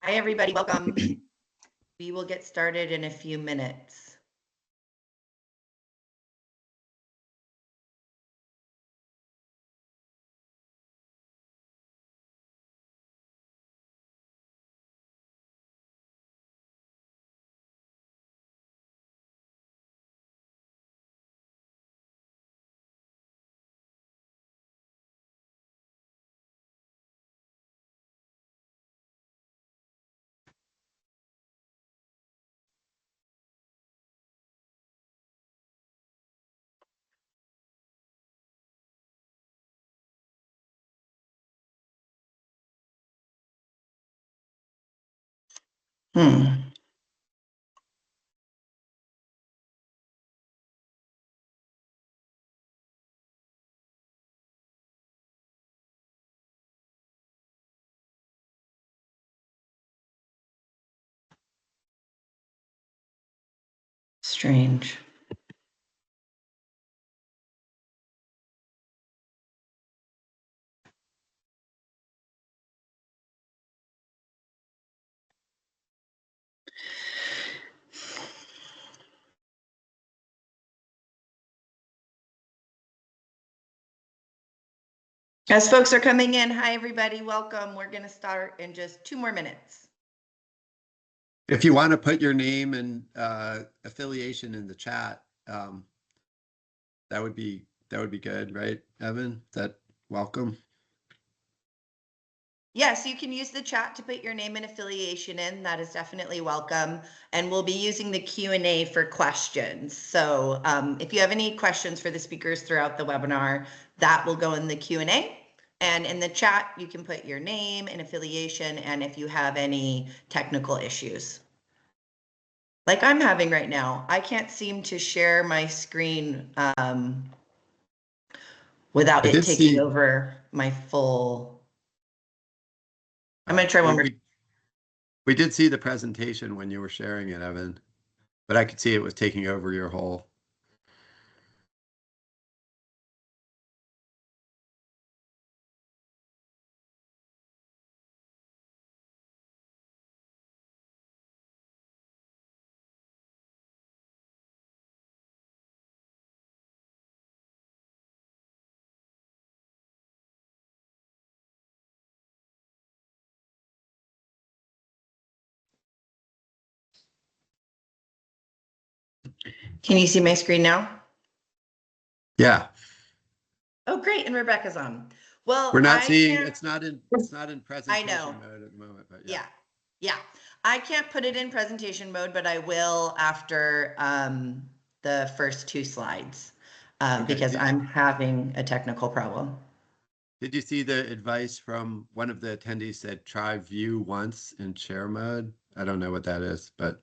Hi, everybody. Welcome. We will get started in a few minutes. Strange. As folks are coming in, hi, everybody. Welcome. We're going to start in just 2 more minutes. If you want to put your name and affiliation in the chat, that would be good, right, Evan? That welcome. Yes, you can use the chat to put your name and affiliation in. That is definitely welcome. And we'll be using the Q&A for questions. So if you have any questions for the speakers throughout the webinar, that will go in the Q&A. And in the chat, you can put your name and affiliation and if you have any technical issues. Like I'm having right now, I can't seem to share my screen without it taking over my full. I'm going to try one more. We did see the presentation when you were sharing it, Evan, but I could see it was taking over your whole. Can you see my screen now? Yeah. Oh, great. And Rebecca's on. Well, we're not seeing, it's not in presentation mode at the moment, but yeah. I can't put it in presentation mode, but I will after the first 2 slides because I'm having a technical problem. Did you see the advice from one of the attendees said try view once in share mode? I don't know what that is, but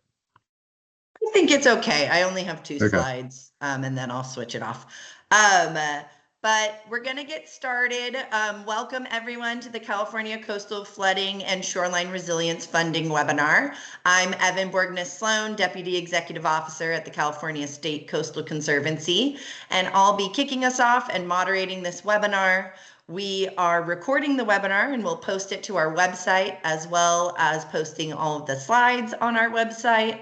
I think it's okay. I only have 2 slides and then I'll switch it off. But we're going to get started. Welcome everyone to the California Coastal Flooding and Shoreline Resilience Funding webinar. I'm Evan Borgness-Sloan, Deputy Executive Officer at the California State Coastal Conservancy, and I'll be kicking us off and moderating this webinar. We are recording the webinar and we'll post it to our website as well as posting all of the slides on our website.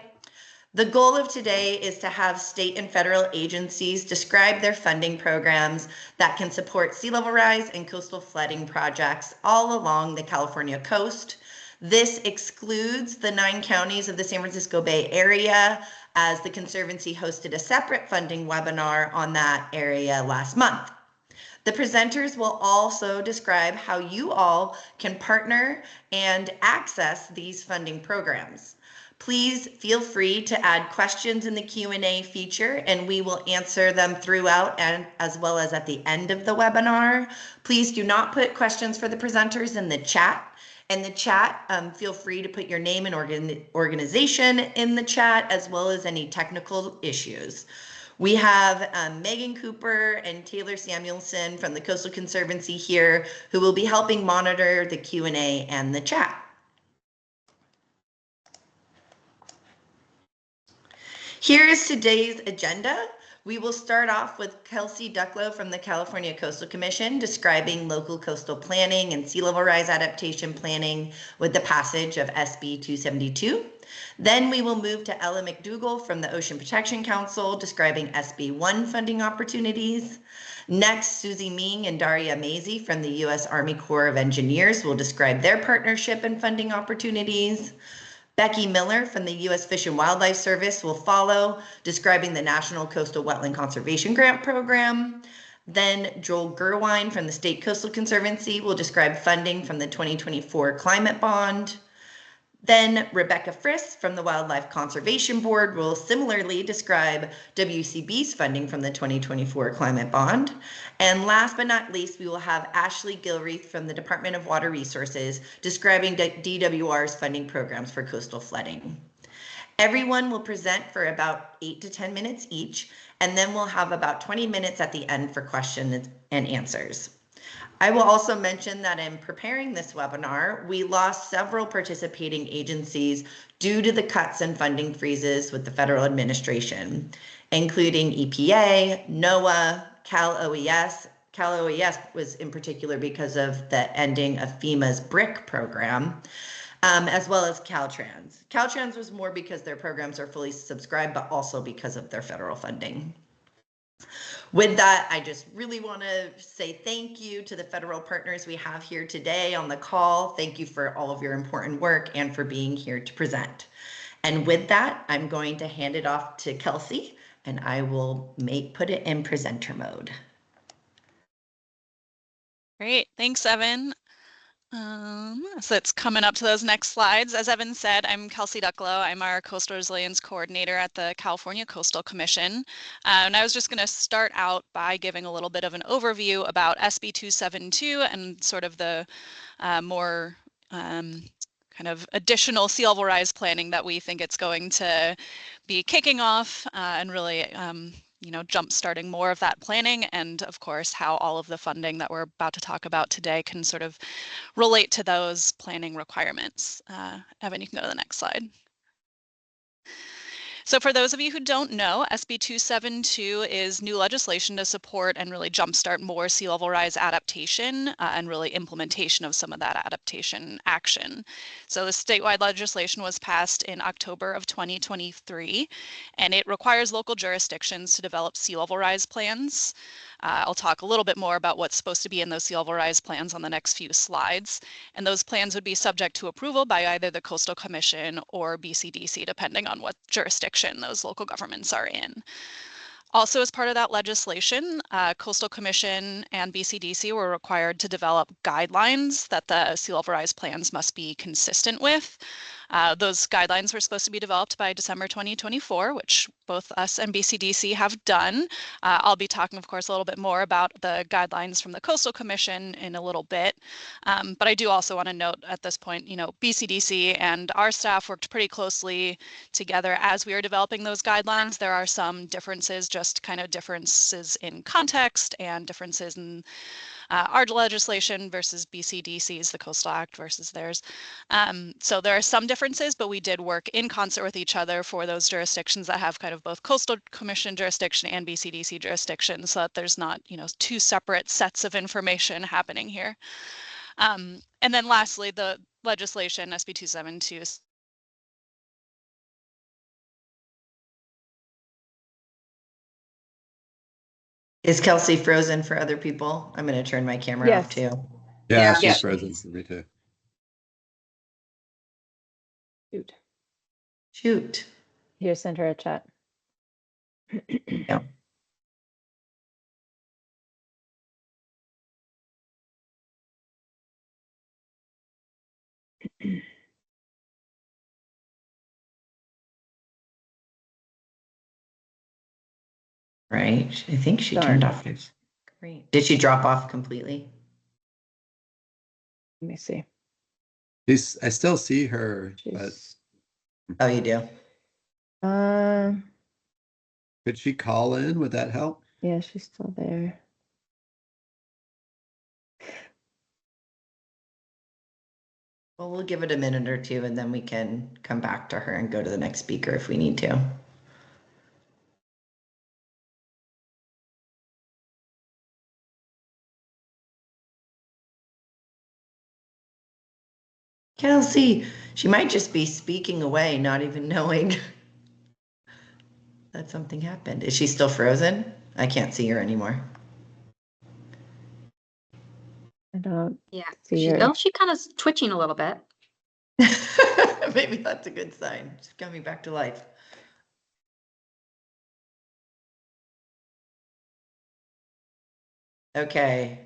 The goal of today is to have state and federal agencies describe their funding programs that can support sea level rise and coastal flooding projects all along the California coast. This excludes the 9 counties of the San Francisco Bay Area, as the Conservancy hosted a separate funding webinar on that area last month. The presenters will also describe how you all can partner and access these funding programs. Please feel free to add questions in the Q&A feature and we will answer them throughout and as well as at the end of the webinar. Please do not put questions for the presenters in the chat. In the chat, feel free to put your name and organization in the chat as well as any technical issues. We have Megan Cooper and Taylor Samuelson from the Coastal Conservancy here who will be helping monitor the Q&A and the chat. Here is today's agenda. We will start off with Kelsey Ducklow from the California Coastal Commission describing local coastal planning and sea level rise adaptation planning with the passage of SB 272. Then we will move to Ella McDougall from the Ocean Protection Council describing SB 1 funding opportunities. Next, Susie Ming and Daria Mazie from the U.S. Army Corps of Engineers will describe their partnership and funding opportunities. Becky Miller from the U.S. Fish and Wildlife Service will follow, describing the National Coastal Wetland Conservation Grant Program. Then Joel Gerwine from the State Coastal Conservancy will describe funding from the 2024 Climate Bond. Then Rebecca Friss from the Wildlife Conservation Board will similarly describe WCB's funding from the 2024 Climate Bond. And last but not least, we will have Ashley Gilreath from the Department of Water Resources describing DWR's funding programs for coastal flooding. Everyone will present for about 8 to 10 minutes each, and then we'll have about 20 minutes at the end for questions and answers. I will also mention that in preparing this webinar, we lost several participating agencies due to the cuts and funding freezes with the federal administration, including EPA, NOAA, Cal OES. Cal OES was in particular because of the ending of FEMA's BRIC program, as well as Caltrans. Caltrans was more because their programs are fully subscribed, but also because of their federal funding. With that, I just really want to say thank you to the federal partners we have here today on the call. Thank you for all of your important work and for being here to present. And with that, I'm going to hand it off to Kelsey, and I will put it in presenter mode. Great, thanks, Evan. So it's coming up to those next slides. As Evan said, I'm Kelsey Ducklow. I'm our Coastal Resilience Coordinator at the California Coastal Commission. And I was just going to start out by giving a little bit of an overview about SB 272 and sort of the more kind of additional sea level rise planning that we think it's going to be kicking off and really jump starting more of that planning, and of course how all of the funding that we're about to talk about today can sort of relate to those planning requirements. Evan, you can go to the next slide. So for those of you who don't know, SB 272 is new legislation to support and really jumpstart more sea level rise adaptation and really implementation of some of that adaptation action. So the statewide legislation was passed in October of 2023, and it requires local jurisdictions to develop sea level rise plans. I'll talk a little bit more about what's supposed to be in those sea level rise plans on the next few slides. And those plans would be subject to approval by either the Coastal Commission or BCDC, depending on what jurisdiction those local governments are in. Also, as part of that legislation, Coastal Commission and BCDC were required to develop guidelines that the sea level rise plans must be consistent with. Those guidelines were supposed to be developed by December 2024, which both us and BCDC have done. I'll be talking, of course, a little bit more about the guidelines from the Coastal Commission in a little bit. But I do also want to note at this point, BCDC and our staff worked pretty closely together as we were developing those guidelines. There are some differences, just kind of differences in context and differences in our legislation versus BCDC's, the Coastal Act versus theirs. So there are some differences, but we did work in concert with each other for those jurisdictions that have kind of both Coastal Commission jurisdiction and BCDC jurisdiction, so that there's not, two separate sets of information happening here. And then lastly, the legislation, SB 272, Is Kelsey frozen for other people? I'm going to turn my camera off too. Yeah, she's frozen for me too. Shoot. Here, send her a chat. Yeah. Right. I think she turned off. Great. Did she drop off completely? Let me see. I still see her, but Oh, you do? could she call in? Would that help? Yeah, she's still there. Well, we'll give it a minute or two and then we can come back to her and go to the next speaker if we need to. Kelsey, she might just be speaking away, not even knowing that something happened. Is she still frozen? I can't see her anymore. I don't Yeah, see her. she kind of twitching a little bit. Maybe that's a good sign. She's coming back to life. Okay.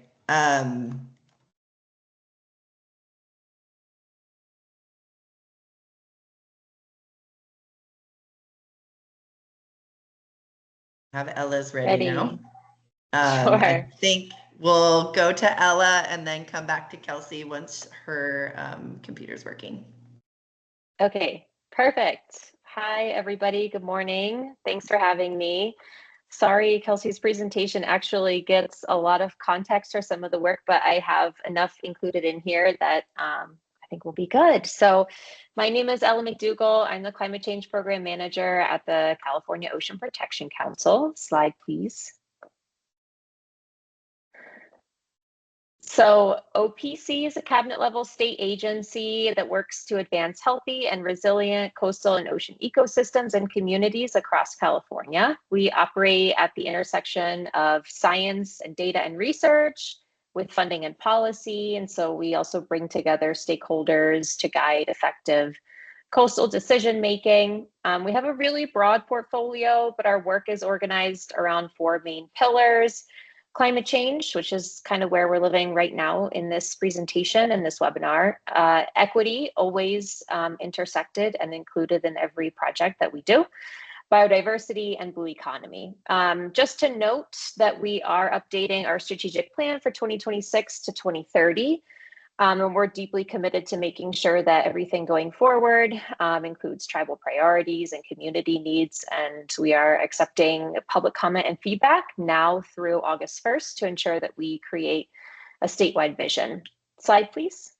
Have Ella's ready now. Sure. I think we'll go to Ella and then come back to Kelsey once her computer's working. Okay, perfect. Hi, everybody. Good morning. Thanks for having me. Sorry, Kelsey's presentation actually gets a lot of context for some of the work, but I have enough included in here that I think will be good. So my name is Ella McDougall. I'm the Climate Change Program Manager at the California Ocean Protection Council. Slide, please. So OPC is a cabinet level state agency that works to advance healthy and resilient coastal and ocean ecosystems and communities across California. We operate at the intersection of science and data and research with funding and policy. And so we also bring together stakeholders to guide effective coastal decision making. We have a really broad portfolio, but our work is organized around 4 main pillars. Climate change, which is kind of where we're living right now in this presentation and this webinar. Equity, always intersected and included in every project that we do. Biodiversity and blue economy. Just to note that we are updating our strategic plan for 2026 to 2030. And we're deeply committed to making sure that everything going forward includes tribal priorities and community needs. And we are accepting public comment and feedback now through August 1st to ensure that we create a statewide vision. Slide, please.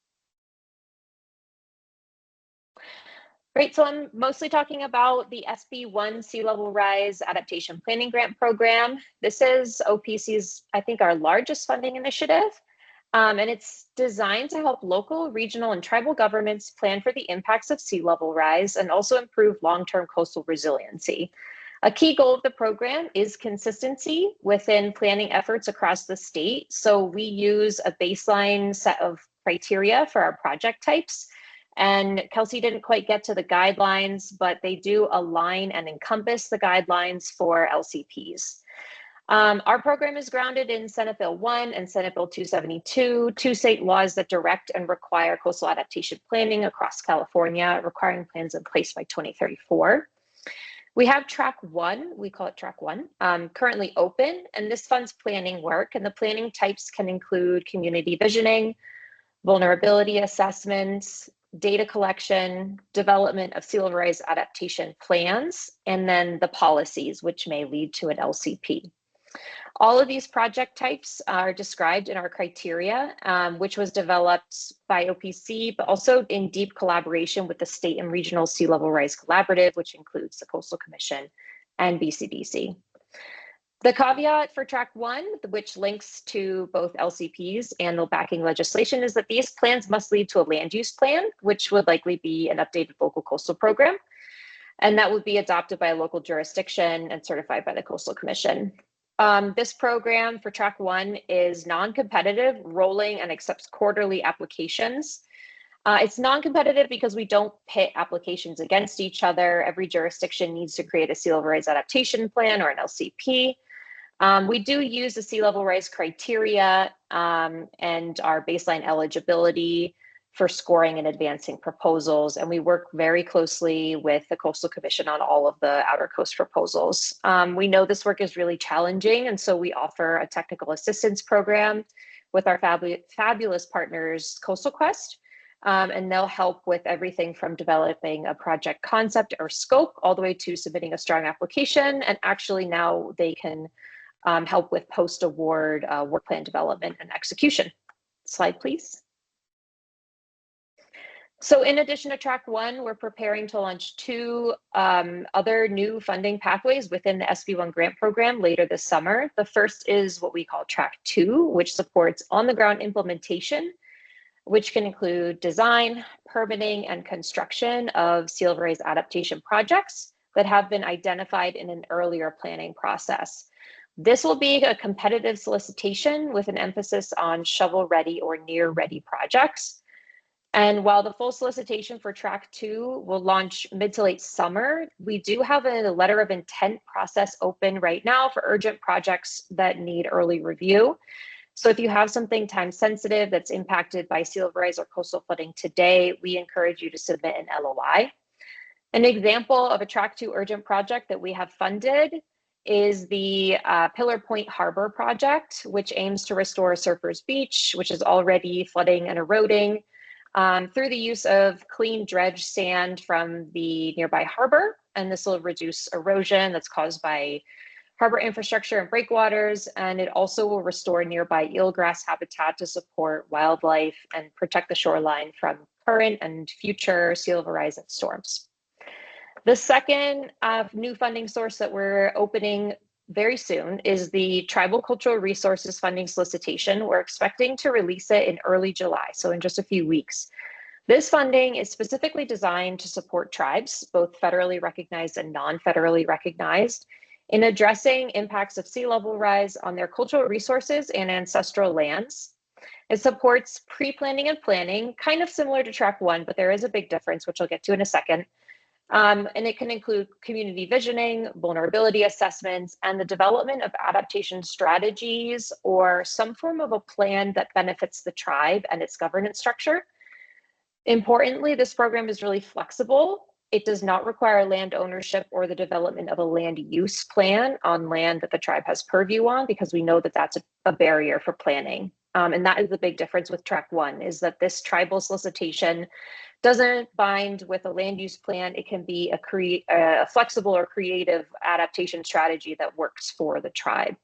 Great, so I'm mostly talking about the SB1 Sea Level Rise Adaptation Planning Grant Program. This is OPC's, I think, our largest funding initiative. And it's designed to help local, regional, and tribal governments plan for the impacts of sea level rise and also improve long-term coastal resiliency. A key goal of the program is consistency within planning efforts across the state. So we use a baseline set of criteria for our project types. And Kelsey didn't quite get to the guidelines, but they do align and encompass the guidelines for LCPs. Our program is grounded in Senate Bill 1 and Senate Bill 272, 2 state laws that direct and require coastal adaptation planning across California, requiring plans in place by 2034. We have track 1, we call it track 1, currently open, and this funds planning work, and the planning types can include community visioning, vulnerability assessments, data collection, development of sea level rise adaptation plans, and then the policies, which may lead to an LCP. All of these project types are described in our criteria, which was developed by OPC, but also in deep collaboration with the State and Regional Sea Level Rise Collaborative, which includes the Coastal Commission and BCDC. The caveat for track 1, which links to both LCPs and the backing legislation, is that these plans must lead to a land use plan, which would likely be an updated local coastal program. And that would be adopted by a local jurisdiction and certified by the Coastal Commission. This program for track 1 is non-competitive, rolling, and accepts quarterly applications. It's non-competitive because we don't pit applications against each other. Every jurisdiction needs to create a sea level rise adaptation plan or an LCP. We do use the sea level rise criteria and our baseline eligibility for scoring and advancing proposals. And we work very closely with the Coastal Commission on all of the outer coast proposals. We know this work is really challenging, and so we offer a technical assistance program with our fabulous partners, Coastal Quest, and they'll help with everything from developing a project concept or scope all the way to submitting a strong application. And actually now they can help with post-award work plan development and execution. Slide, please. So in addition to track 1, we're preparing to launch 2 other new funding pathways within the SB1 grant program later this summer. The first is what we call track 2, which supports on-the-ground implementation which can include design, permitting, and construction of sea level rise adaptation projects that have been identified in an earlier planning process. This will be a competitive solicitation with an emphasis on shovel-ready or near-ready projects. And while the full solicitation for track 2 will launch mid to late summer, we do have a letter of intent process open right now for urgent projects that need early review. So if you have something time sensitive that's impacted by sea level rise or coastal flooding today, we encourage you to submit an LOI. An example of a track 2 urgent project that we have funded is the Pillar Point Harbor project, which aims to restore Surfers Beach, which is already flooding and eroding, through the use of clean dredge sand from the nearby harbor. And this will reduce erosion that's caused by harbor infrastructure and breakwaters. And it also will restore nearby eelgrass habitat to support wildlife and protect the shoreline from current and future sea level rise and storms. The second new funding source that we're opening very soon is the Tribal Cultural Resources Funding Solicitation. We're expecting to release it in early July, so in just a few weeks. This funding is specifically designed to support tribes, both federally recognized and non-federally recognized, in addressing impacts of sea level rise on their cultural resources and ancestral lands. It supports pre-planning and planning, kind of similar to track 1, but there is a big difference, which I'll get to in a second. And it can include community visioning, vulnerability assessments, and the development of adaptation strategies or some form of a plan that benefits the tribe and its governance structure. Importantly, this program is really flexible. It does not require land ownership or the development of a land use plan on land that the tribe has purview on, because we know that that's a barrier for planning. And that is the big difference with track 1, is that this tribal solicitation doesn't bind with a land use plan. It can be a flexible or creative adaptation strategy that works for the tribe.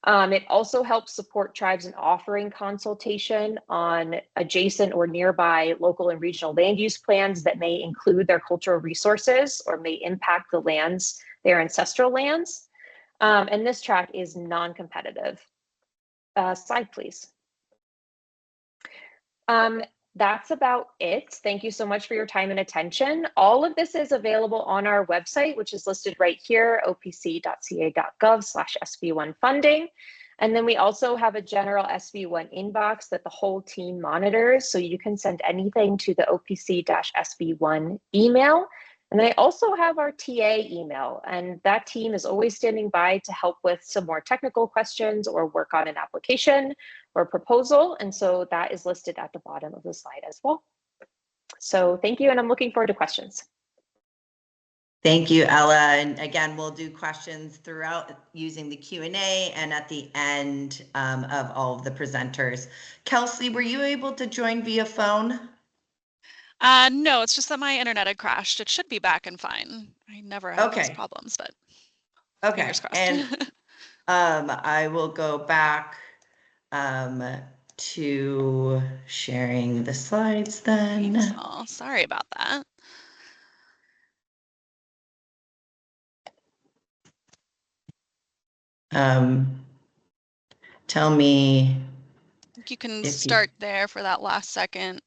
It also helps support tribes in offering consultation on adjacent or nearby local and regional land use plans that may include their cultural resources or may impact the lands, their ancestral lands. And this track is non-competitive. Slide, please. That's about it. Thank you so much for your time and attention. All of this is available on our website, which is listed right here, opc.ca.gov/SB1 funding. And then we also have a general SB1 inbox that the whole team monitors. So you can send anything to the OPC-SB1 email. And I also have our TA email, and that team is always standing by to help with some more technical questions or work on an application or proposal. And so that is listed at the bottom of the slide as well. So thank you, and I'm looking forward to questions. Thank you, Ella. And again, we'll do questions throughout using the Q&A and at the end of all of the presenters. Kelsey, were you able to join via phone? No, it's just that my internet had crashed. It should be back and fine. I never have those problems, but fingers crossed. And I will go back to sharing the slides then. Oh, sorry about that. Tell me. You can start there for that last second.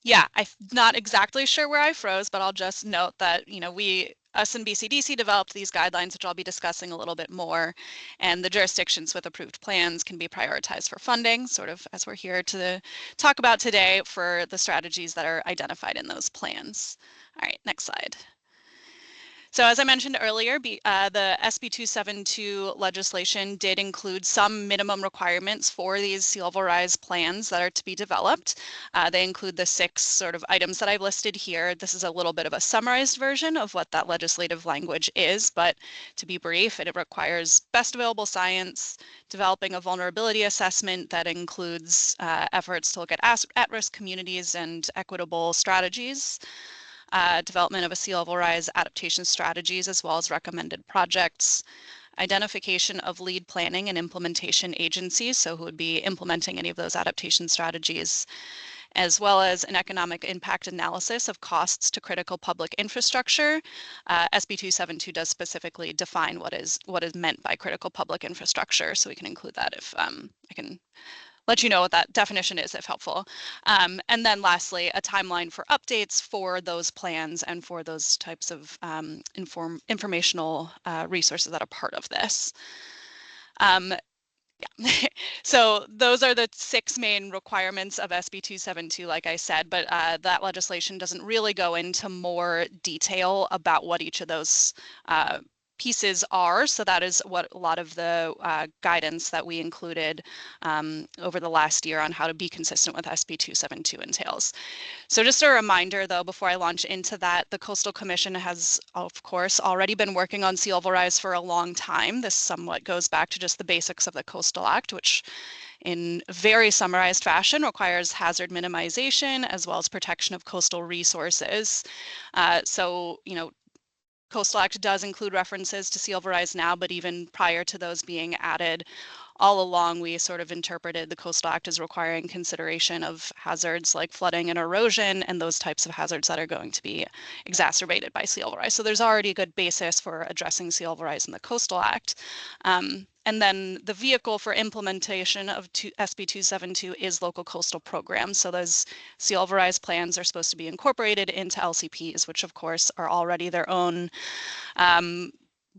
Yeah, I'm not exactly sure where I froze, but I'll just note that, you know, us and BCDC developed these guidelines, which I'll be discussing a little bit more, and the jurisdictions with approved plans can be prioritized for funding, sort of as we're here to talk about today for the strategies that are identified in those plans. All right, next slide. So as I mentioned earlier, the SB 272 legislation did include some minimum requirements for these sea level rise plans that are to be developed. They include the 6 sort of items that I've listed here. This is a little bit of a summarized version of what that legislative language is, but to be brief, it requires best available science, developing a vulnerability assessment that includes efforts to look at at-risk communities and equitable strategies, development of a sea level rise adaptation strategies, as well as recommended projects, identification of lead planning and implementation agencies, so who would be implementing any of those adaptation strategies, as well as an economic impact analysis of costs to critical public infrastructure. SB 272 does specifically define what is meant by critical public infrastructure, so we can include that if I can let you know what that definition is if helpful. And then lastly, a timeline for updates for those plans and for those types of informational resources that are part of this. Yeah, so those are the 6 main requirements of SB 272, like I said, but that legislation doesn't really go into more detail about what each of those pieces are. So that is what a lot of the guidance that we included over the last year on how to be consistent with SB 272 entails. So just a reminder, though, before I launch into that, the Coastal Commission has, of course, already been working on sea level rise for a long time. This somewhat goes back to just the basics of the Coastal Act, which in very summarized fashion requires hazard minimization as well as protection of coastal resources. So, you know, Coastal Act does include references to sea level rise now, but even prior to those being added, all along we sort of interpreted the Coastal Act as requiring consideration of hazards like flooding and erosion and those types of hazards that are going to be exacerbated by sea level rise. So there's already a good basis for addressing sea level rise in the Coastal Act. And then the vehicle for implementation of SB 272 is local coastal programs. So those sea level rise plans are supposed to be incorporated into LCPs, which of course are already their own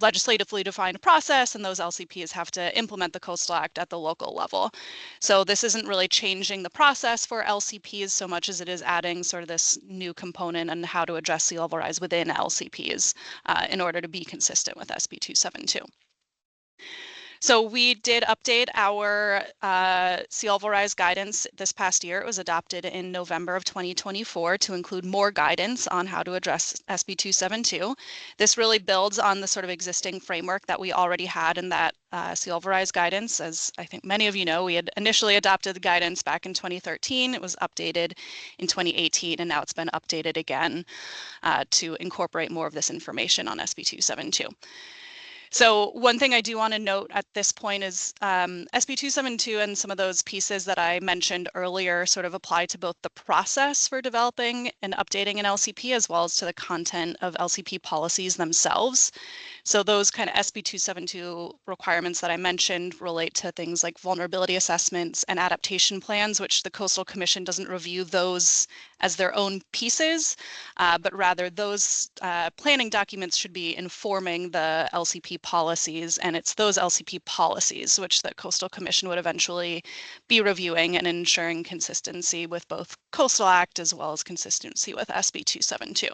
legislatively defined process, and those LCPs have to implement the Coastal Act at the local level. So this isn't really changing the process for LCPs so much as it is adding sort of this new component on how to address sea level rise within LCPs in order to be consistent with SB 272. So we did update our sea level rise guidance this past year. It was adopted in November of 2024 to include more guidance on how to address SB 272. This really builds on the sort of existing framework that we already had in that sea level rise guidance. As I think many of you know, we had initially adopted the guidance back in 2013. It was updated in 2018, and now it's been updated again to incorporate more of this information on SB 272. So one thing I do want to note at this point is SB 272 and some of those pieces that I mentioned earlier sort of apply to both the process for developing and updating an LCP as well as to the content of LCP policies themselves. So those kind of SB 272 requirements that I mentioned relate to things like vulnerability assessments and adaptation plans, which the Coastal Commission doesn't review those as their own pieces, but rather those planning documents should be informing the LCP policies, and it's those LCP policies which the Coastal Commission would eventually be reviewing and ensuring consistency with both Coastal Act as well as consistency with SB 272.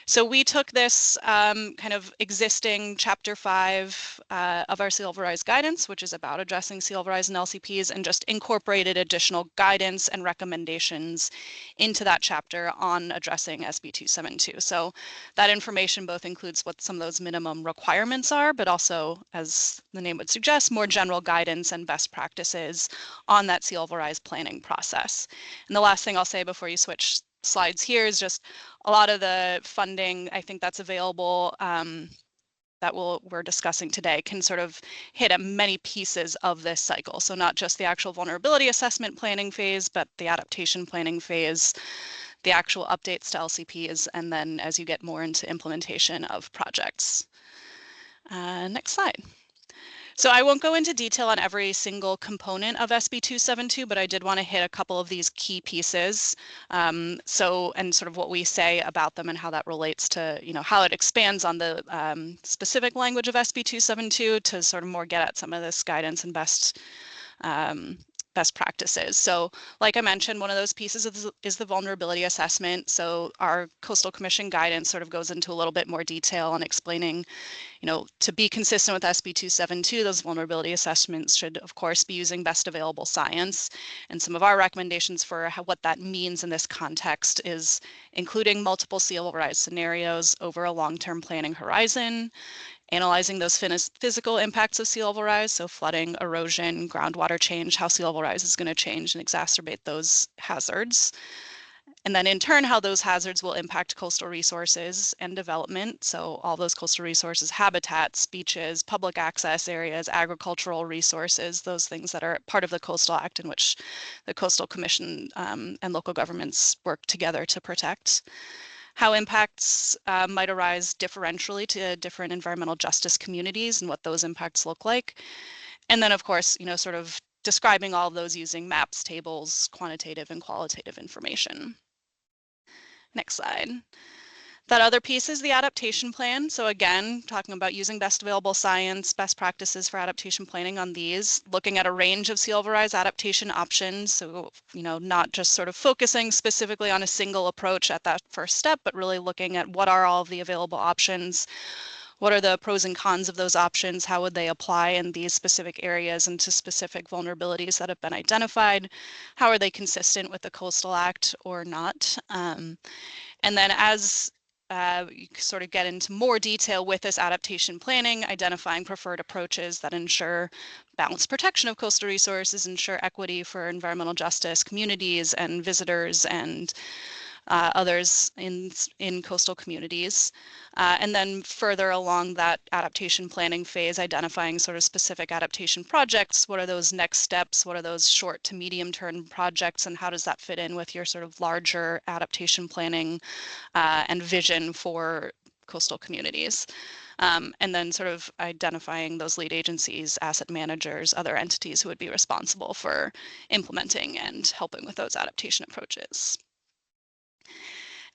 So we took this kind of existing Chapter 5 of our sea level rise guidance, which is about addressing sea level rise in LCPs, and just incorporated additional guidance and recommendations into that chapter on addressing SB 272. So that information both includes what some of those minimum requirements are, but also, as the name would suggest, more general guidance and best practices on that sea level rise planning process. And the last thing I'll say before you switch slides here is just a lot of the funding I think that's available that we're discussing today can sort of hit at many pieces of this cycle. So not just the actual vulnerability assessment planning phase, but the adaptation planning phase, the actual updates to LCPs, and then as you get more into implementation of projects. Next slide. So I won't go into detail on every single component of SB 272, but I did want to hit a couple of these key pieces. And sort of what we say about them and how that relates to, you know, how it expands on the specific language of SB 272 to sort of more get at some of this guidance and best practices. So like I mentioned, one of those pieces is the vulnerability assessment. So our Coastal Commission guidance sort of goes into a little bit more detail on explaining, you know, to be consistent with SB 272, those vulnerability assessments should, of course, be using best available science. And some of our recommendations for what that means in this context is including multiple sea level rise scenarios over a long-term planning horizon, analyzing those physical impacts of sea level rise, so flooding, erosion, groundwater change, how sea level rise is going to change and exacerbate those hazards. And then in turn, how those hazards will impact coastal resources and development. So all those coastal resources, habitats, beaches, public access areas, agricultural resources, those things that are part of the Coastal Act in which the Coastal Commission and local governments work together to protect. How impacts might arise differentially to different environmental justice communities and what those impacts look like. And then, of course, you know, sort of describing all of those using maps, tables, quantitative and qualitative information. Next slide. That other piece is the adaptation plan. So again, talking about using best available science, best practices for adaptation planning on these, looking at a range of sea level rise adaptation options. So, not just sort of focusing specifically on a single approach at that first step, but really looking at what are all of the available options. What are the pros and cons of those options? How would they apply in these specific areas and to specific vulnerabilities that have been identified? How are they consistent with the Coastal Act or not? And then as you sort of get into more detail with this adaptation planning, identifying preferred approaches that ensure balanced protection of coastal resources, ensure equity for environmental justice, communities and visitors and others in coastal communities. And then further along that adaptation planning phase, identifying sort of specific adaptation projects. What are those next steps? What are those short to medium term projects? And how does that fit in with your sort of larger adaptation planning and vision for coastal communities? And then sort of identifying those lead agencies, asset managers, other entities who would be responsible for implementing and helping with those adaptation approaches.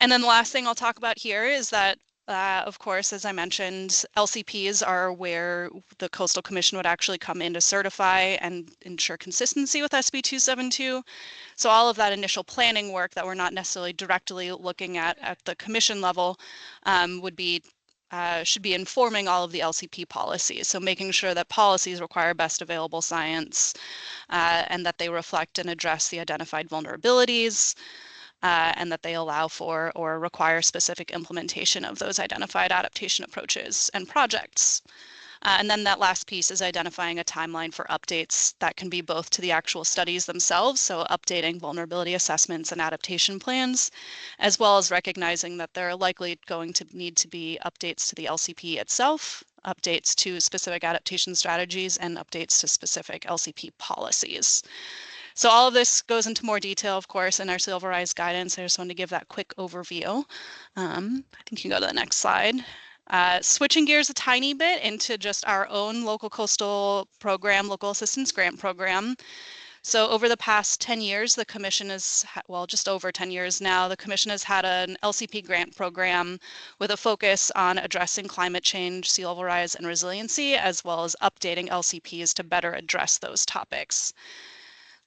And then the last thing I'll talk about here is that, of course, as I mentioned, LCPs are where the Coastal Commission would actually come in to certify and ensure consistency with SB 272. So all of that initial planning work that we're not necessarily directly looking at the commission level should be informing all of the LCP policies. So making sure that policies require best available science and that they reflect and address the identified vulnerabilities. And that they allow for or require specific implementation of those identified adaptation approaches and projects. And then that last piece is identifying a timeline for updates that can be both to the actual studies themselves, so updating vulnerability assessments and adaptation plans, as well as recognizing that there are likely going to need to be updates to the LCP itself, updates to specific adaptation strategies, and updates to specific LCP policies. So all of this goes into more detail, of course, in our sea level rise guidance. I just wanted to give that quick overview. I think you can go to the next slide. Switching gears a tiny bit into just our own local coastal program, local assistance grant program. So over the past 10 years, the Commission has, well, just over 10 years now, the Commission has had an LCP grant program with a focus on addressing climate change, sea level rise, and resiliency, as well as updating LCPs to better address those topics.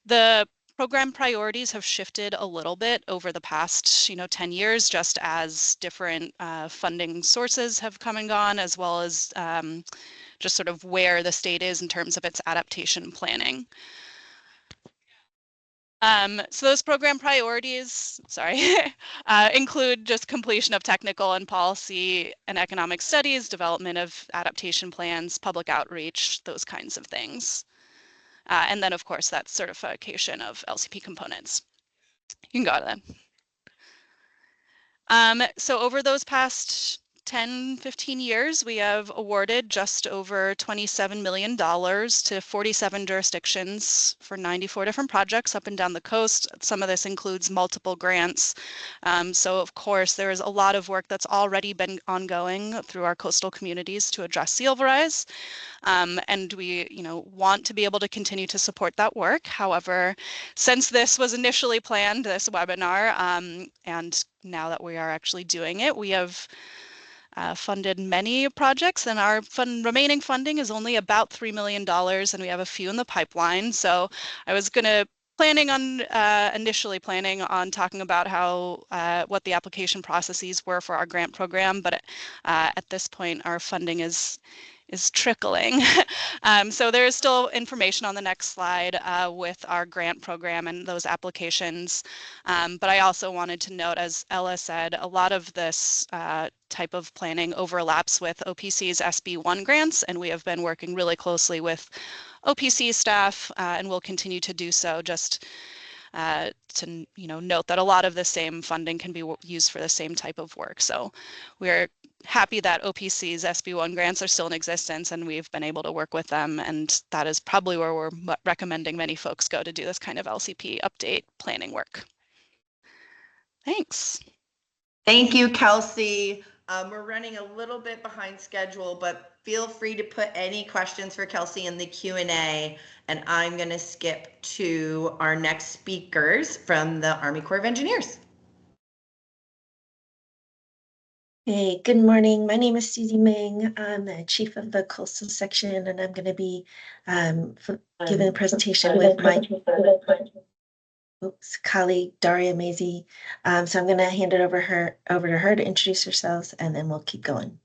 The program priorities have shifted a little bit over the past, 10 years, just as different funding sources have come and gone, as well as just sort of where the state is in terms of its adaptation planning. So those program priorities, include just completion of technical and policy and economic studies, development of adaptation plans, public outreach, those kinds of things. And then, of course, that certification of LCP components. You can go to that. So over those past 10, 15 years, we have awarded just over $27 million to 47 jurisdictions for 94 different projects up and down the coast. Some of this includes multiple grants. So of course, there is a lot of work that's already been ongoing through our coastal communities to address sea level rise. And we, want to be able to continue to support that work. However, since this was initially planned, this webinar, and now that we are actually doing it, we have funded many projects, and our remaining funding is only about $3 million, and we have a few in the pipeline. So I was initially planning on talking about how what the application processes were for our grant program, but at this point our funding is trickling. So there is still information on the next slide with our grant program and those applications. But I also wanted to note, as Ella said, a lot of this type of planning overlaps with OPC's SB1 grants, and we have been working really closely with OPC staff and will continue to do so, just to note that a lot of the same funding can be used for the same type of work. So we're happy that OPC's SB1 grants are still in existence, and we've been able to work with them, and that is probably where we're recommending many folks go to do this kind of LCP update planning work. Thanks. Thank you, Kelsey. We're running a little bit behind schedule, but feel free to put any questions for Kelsey in the Q&A, and I'm going to skip to our next speakers from the Army Corps of Engineers. Hey, good morning. My name is Susie Ming. I'm the chief of the coastal section, and I'm going to be giving a presentation with my colleague Daria Mazie. So I'm going to hand it over to her to introduce herself, and then we'll keep going.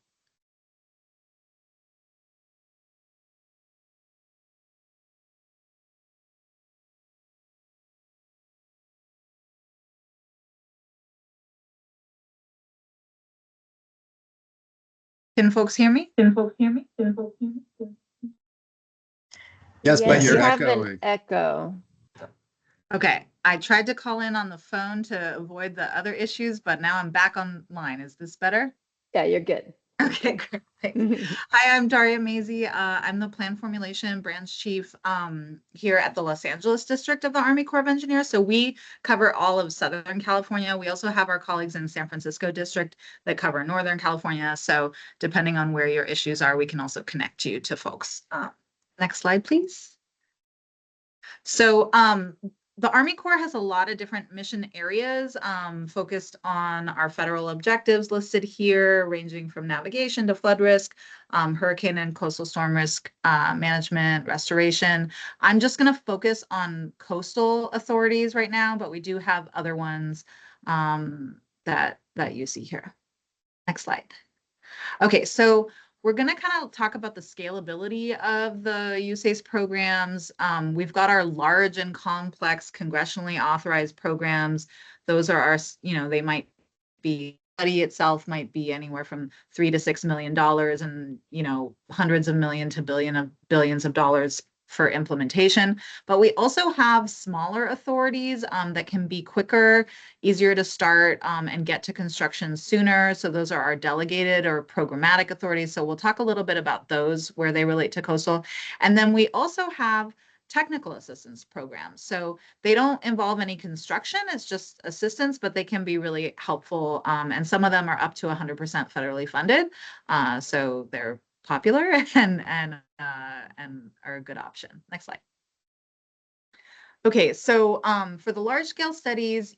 Can folks hear me? Yes, but Yes, you're you have an echoing. echo. Okay, I tried to call in on the phone to avoid the other issues, but now I'm back online. Is this better? Yeah, you're good. Okay, great. Thanks. Hi, I'm Daria Mazie. I'm the Plan Formulation Branch Chief here at the Los Angeles District of the Army Corps of Engineers. So we cover all of Southern California. We also have our colleagues in San Francisco District that cover Northern California. So depending on where your issues are, we can also connect you to folks. Next slide, please. So the Army Corps has a lot of different mission areas focused on our federal objectives listed here, ranging from navigation to flood risk, hurricane and coastal storm risk management, restoration. I'm just going to focus on coastal authorities right now, but we do have other ones that you see here. Next slide. Okay, so we're going to kind of talk about the scalability of the USACE programs. We've got our large and complex congressionally authorized programs. Those are our, they might be, study itself might be anywhere from $3 to $6 million and, hundreds of million to billions of dollars for implementation. But we also have smaller authorities that can be quicker, easier to start and get to construction sooner. So those are our delegated or programmatic authorities. So we'll talk a little bit about those where they relate to coastal. And then we also have technical assistance programs. So they don't involve any construction, it's just assistance, but they can be really helpful. And some of them are up to 100% federally funded. So they're popular and are a good option. Next slide. Okay, so for the large scale studies,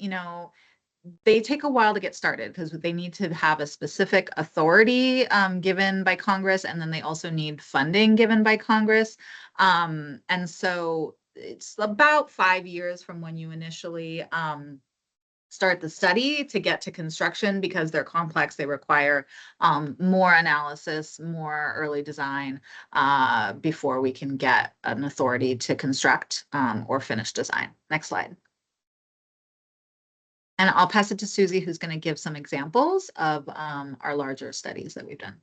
they take a while to get started because they need to have a specific authority given by Congress, and then they also need funding given by Congress. And so it's about 5 years from when you initially start the study to get to construction because they're complex. They require more analysis, more early design before we can get an authority to construct or finish design. Next slide. And I'll pass it to Susie, who's going to give some examples of our larger studies that we've done.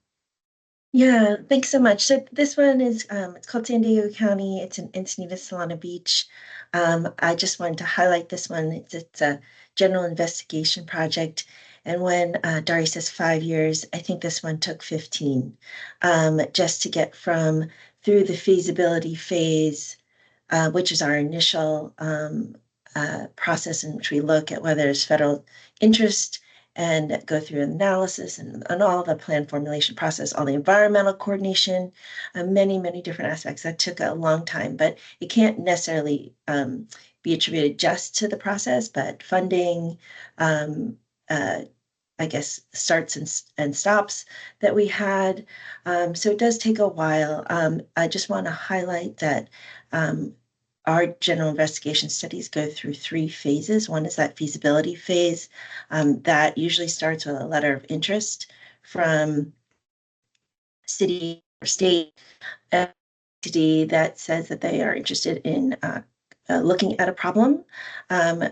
Yeah, thanks so much. So this one is, it's called San Diego County. It's in Encinitas, Solana Beach. I just wanted to highlight this one. It's a general investigation project. And when Dari says 5 years, I think this one took 15 just to get from through the feasibility phase, which is our initial process in which we look at whether there's federal interest and go through analysis and all the plan formulation process, all the environmental coordination, many, many different aspects. That took a long time, but it can't necessarily be attributed just to the process, but funding, I guess, starts and stops that we had. So it does take a while. I just want to highlight that our general investigation studies go through 3 phases. One is that feasibility phase that usually starts with a letter of interest from city or state entity that says that they are interested in looking at a problem.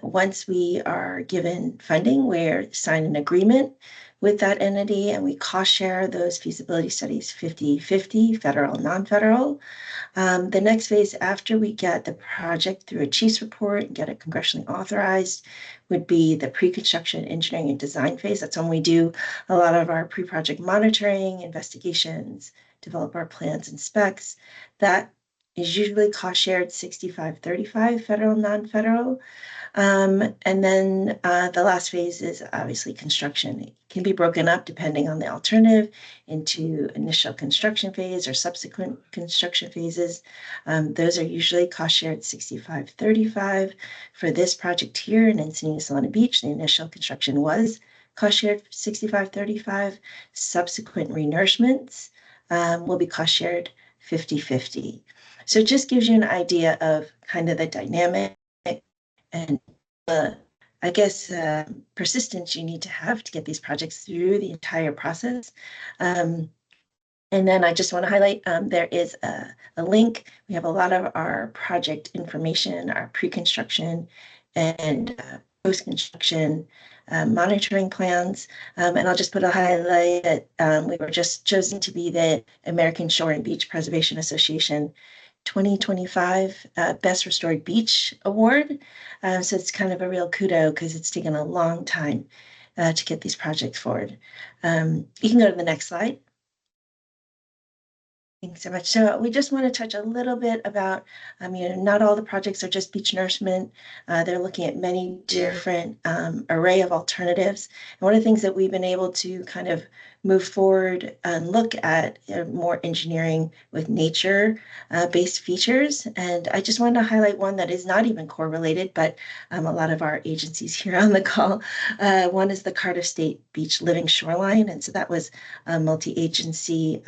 Once we are given funding, we're signed an agreement with that entity and we cost share those feasibility studies 50-50, federal and non-federal. The next phase after we get the project through a chief's report and get it congressionally authorized would be the pre-construction engineering and design phase. That's when we do a lot of our pre-project monitoring, investigations, develop our plans and specs. That is usually cost shared 65-35 federal, non-federal. And then the last phase is obviously construction. It can be broken up depending on the alternative into initial construction phase or subsequent construction phases. Those are usually cost shared 65-35. For this project here in Encinitas Solana Beach, the initial construction was cost shared 65-35. Subsequent renourishments will be cost shared 50-50. So it just gives you an idea of kind of the dynamic and I guess persistence you need to have to get these projects through the entire process. And then I just want to highlight there is a link. We have a lot of our project information, our pre-construction and post-construction monitoring plans. And I'll just put a highlight that we were just chosen to be the American Shore and Beach Preservation Association 2025 Best Restored Beach Award. So it's kind of a real kudo because it's taken a long time to get these projects forward. You can go to the next slide. Thanks so much. So we just want to touch a little bit about, not all the projects are just beach nourishment. They're looking at many different array of alternatives. And one of the things that we've been able to kind of move forward and look at more engineering with nature based features. And I just wanted to highlight one that is not even correlated, but a lot of our agencies here on the call. One is the Cardiff State Beach Living Shoreline. And so that was a multi-agency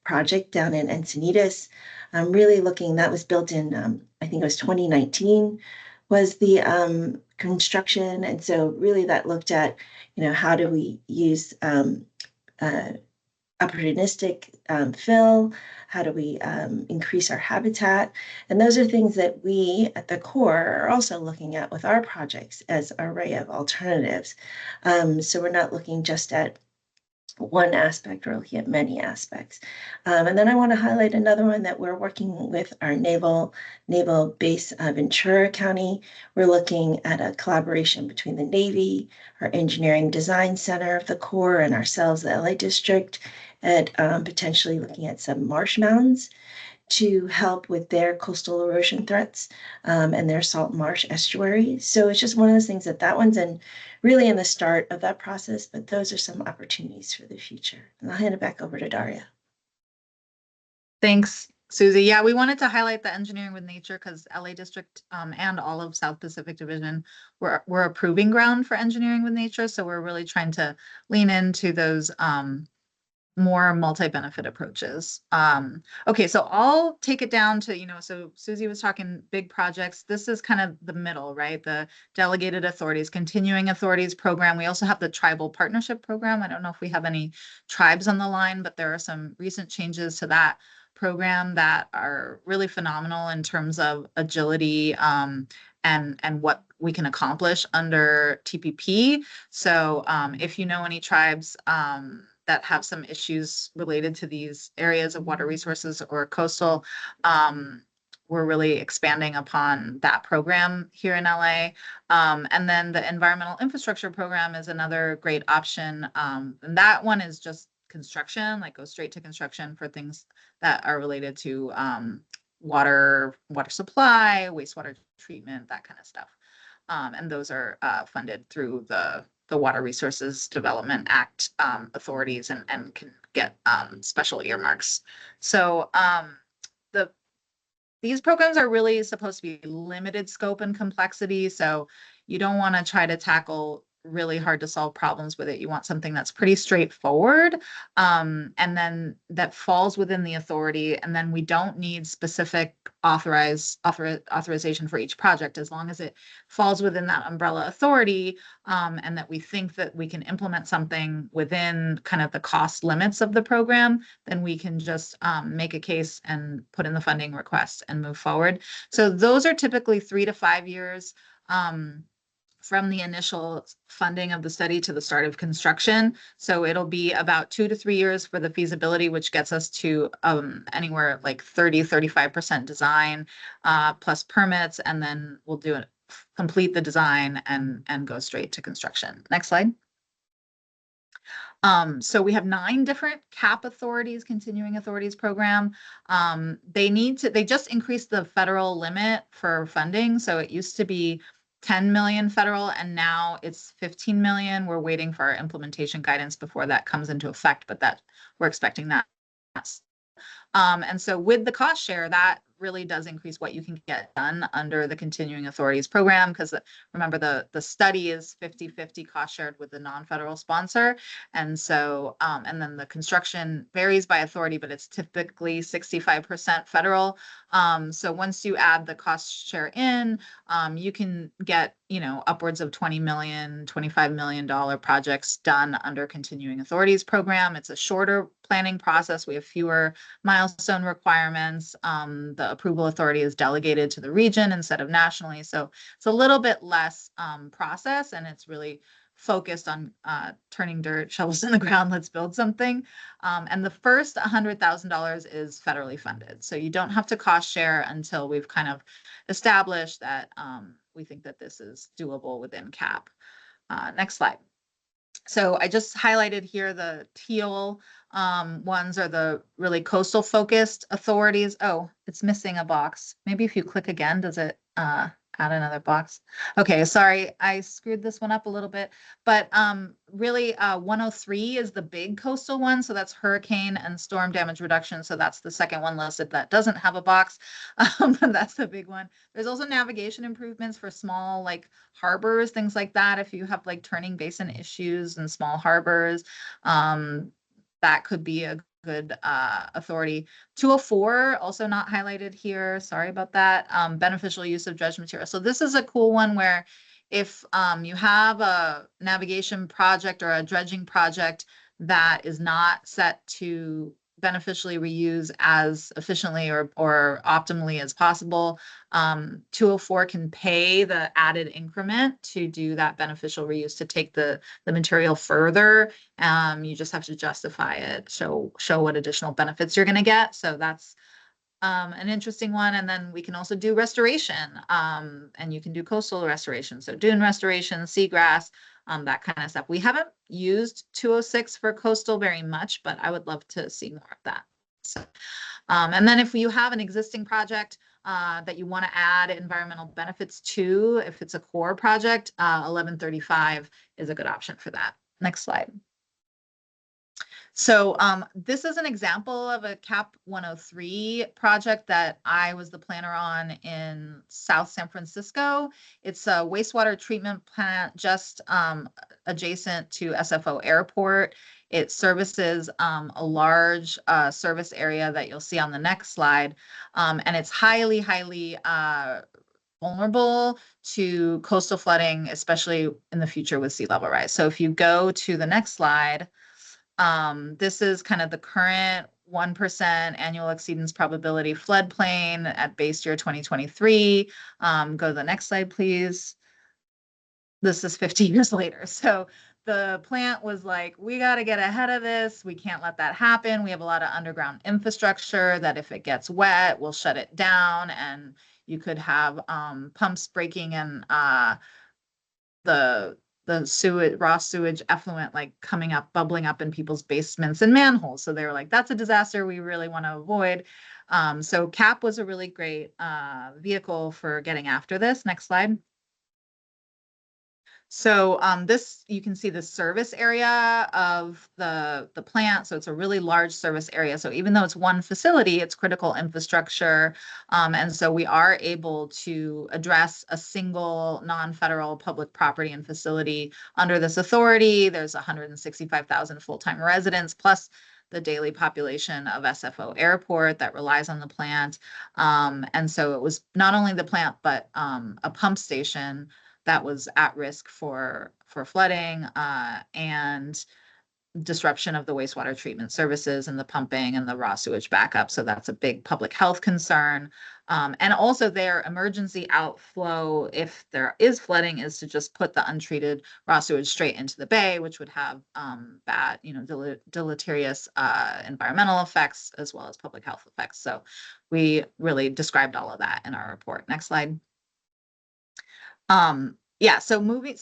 project down in Encinitas. I'm really looking, that was built in, I think it was 2019 was the construction. And so really that looked at, how do we use opportunistic fill? How do we increase our habitat? And those are things that we at the core are also looking at with our projects as an array of alternatives. So we're not looking just at one aspect, we're looking at many aspects. And then I want to highlight another one that we're working with our naval base of Ventura County. We're looking at a collaboration between the Navy, our Engineering Design Center of the Corps, and ourselves, the LA District, at potentially looking at some marsh mounds to help with their coastal erosion threats and their salt marsh estuary. So it's just one of those things that one's really in the start of that process, but those are some opportunities for the future. And I'll hand it back over to Daria. Thanks, Susie. Yeah, we wanted to highlight the engineering with nature because LA District and all of South Pacific Division were a proving ground for engineering with nature. So we're really trying to lean into those more multi-benefit approaches. Okay, so I'll take it down to, so Susie was talking big projects. This is kind of the middle, right? The delegated authorities, continuing authorities program. We also have the tribal partnership program. I don't know if we have any tribes on the line, but there are some recent changes to that program that are really phenomenal in terms of agility and what we can accomplish under TPP. So if you know any tribes that have some issues related to these areas of water resources or coastal, we're really expanding upon that program here in LA. And then the environmental infrastructure program is another great option. And that one is just construction, like go straight to construction for things that are related to water supply, wastewater treatment, that kind of stuff. And those are funded through the Water Resources Development Act authorities and can get special earmarks. So these programs are really supposed to be limited scope and complexity. So you don't want to try to tackle really hard to solve problems with it. You want something that's pretty straightforward and then that falls within the authority. And then we don't need specific authorization for each project as long as it falls within that umbrella authority and that we think that we can implement something within kind of the cost limits of the program, then we can just make a case and put in the funding request and move forward. So those are typically 3 to 5 years from the initial funding of the study to the start of construction. So it'll be about 2 to 3 years for the feasibility, which gets us to anywhere like 30-35% design plus permits, and then we'll do it, complete the design and go straight to construction. Next slide. So we have 9 different CAP authorities, continuing authorities program. They just increased the federal limit for funding. So it used to be 10 million federal, and now it's 15 million. We're waiting for our implementation guidance before that comes into effect, but that we're expecting that. And so with the cost share, that really does increase what you can get done under the continuing authorities program, because remember the study is 50-50 cost shared with the non-federal sponsor. And so and then the construction varies by authority, but it's typically 65% federal. So once you add the cost share in, you can get, you know, upwards of 20 million, $25 million projects done under continuing authorities program. It's a shorter planning process. We have fewer milestone requirements. The approval authority is delegated to the region instead of nationally. So it's a little bit less process, and it's really focused on turning dirt, shovels in the ground, let's build something. And the first $100,000 is federally funded. So you don't have to cost share until we've kind of established that we think that this is doable within CAP. Next slide. So I just highlighted here the teal ones are the really coastal focused authorities. Oh, it's missing a box. Maybe if you click again, does it add another box? Okay, sorry, I screwed this one up a little bit, but really 103 is the big coastal one. So that's hurricane and storm damage reduction. So that's the second one listed that doesn't have a box. That's the big one. There's also navigation improvements for small like harbors, things like that. If you have like turning basin issues and small harbors, that could be a good authority. 204, also not highlighted here. Sorry about that. Beneficial use of dredge material. So this is a cool one where if you have a navigation project or a dredging project that is not set to beneficially reuse as efficiently or optimally as possible, 204 can pay the added increment to do that beneficial reuse, to take the material further. You just have to justify it, show what additional benefits you're going to get. So that's an interesting one. And then we can also do restoration, and you can do coastal restoration. So dune restoration, seagrass, that kind of stuff. We haven't used 206 for coastal very much, but I would love to see more of that. So, and then if you have an existing project that you want to add environmental benefits to, if it's a core project, 1135 is a good option for that. Next slide. So this is an example of a CAP 103 project that I was the planner on in South San Francisco. It's a wastewater treatment plant just adjacent to SFO Airport. It services a large service area that you'll see on the next slide. And it's highly, highly vulnerable to coastal flooding, especially in the future with sea level rise. So if you go to the next slide, this is kind of the current 1% annual exceedance probability floodplain at base year 2023. Go to the next slide, please. This is 50 years later. So the plant was like, we got to get ahead of this. We can't let that happen. We have a lot of underground infrastructure that if it gets wet, we'll shut it down. And you could have pumps breaking and the sewage, raw sewage effluent, like coming up, bubbling up in people's basements and manholes. So they were like, that's a disaster we really want to avoid. So CAP was a really great vehicle for getting after this. Next slide. So this, you can see the service area of the plant. So it's a really large service area. So even though it's one facility, it's critical infrastructure. And so we are able to address a single non-federal public property and facility under this authority. There's 165,000 full-time residents, plus the daily population of SFO Airport that relies on the plant. And so it was not only the plant, but a pump station that was at risk for flooding and disruption of the wastewater treatment services and the pumping and the raw sewage backup. So that's a big public health concern. And also their emergency outflow, if there is flooding, is to just put the untreated raw sewage straight into the bay, which would have bad, deleterious environmental effects as well as public health effects. So we really described all of that in our report. Next slide. Yeah, so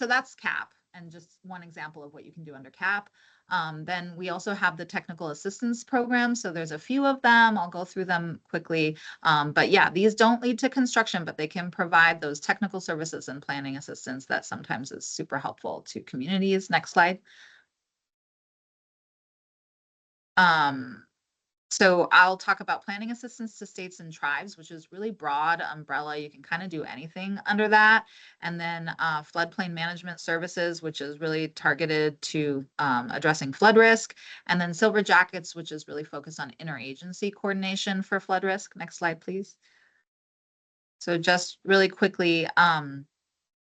that's CAP, and just one example of what you can do under CAP. Then we also have the technical assistance program. So there's a few of them. I'll go through them quickly. But yeah, these don't lead to construction, but they can provide those technical services and planning assistance that sometimes is super helpful to communities. Next slide. So I'll talk about planning assistance to states and tribes, which is really broad umbrella. You can kind of do anything under that. And then floodplain management services, which is really targeted to addressing flood risk. And then Silver Jackets, which is really focused on interagency coordination for flood risk. Next slide, please. So just really quickly,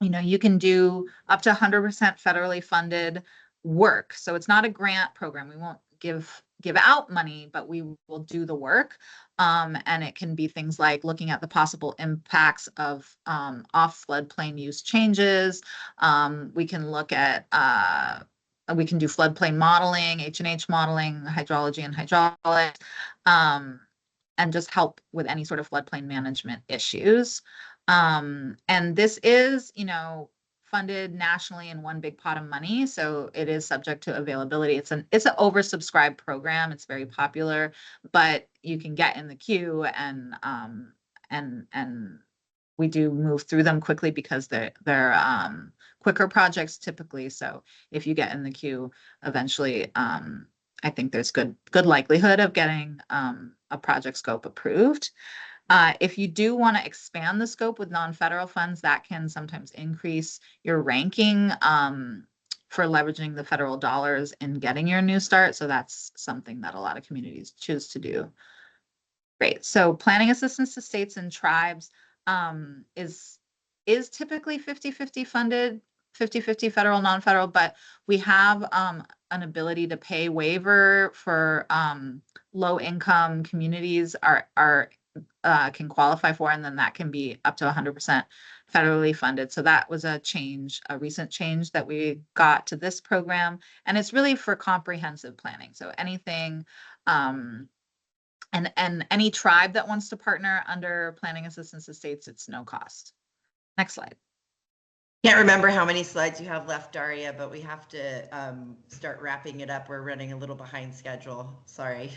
you can do up to 100% federally funded work. So it's not a grant program. We won't give out money, but we will do the work. And it can be things like looking at the possible impacts of off floodplain use changes. We can look at we can do floodplain modeling, H&H modeling, hydrology and hydraulics, and just help with any sort of floodplain management issues. And this is, funded nationally in one big pot of money, so it is subject to availability. It's an oversubscribed program. It's very popular, but you can get in the queue, and we do move through them quickly because they're quicker projects typically. So if you get in the queue, eventually, I think there's good likelihood of getting a project scope approved. If you do want to expand the scope with non-federal funds, that can sometimes increase your ranking for leveraging the federal dollars in getting your new start. So that's something that a lot of communities choose to do. Great. So planning assistance to states and tribes is typically 50-50 funded, 50-50 federal, non-federal, but we have an ability to pay waiver for low income communities can qualify for, and then that can be up to 100% federally funded. So that was a recent change that we got to this program, and it's really for comprehensive planning. So anything, and any tribe that wants to partner under planning assistance to states, it's no cost. Next slide. Can't remember how many slides you have left, Daria, but we have to start wrapping it up. We're running a little behind schedule. Sorry.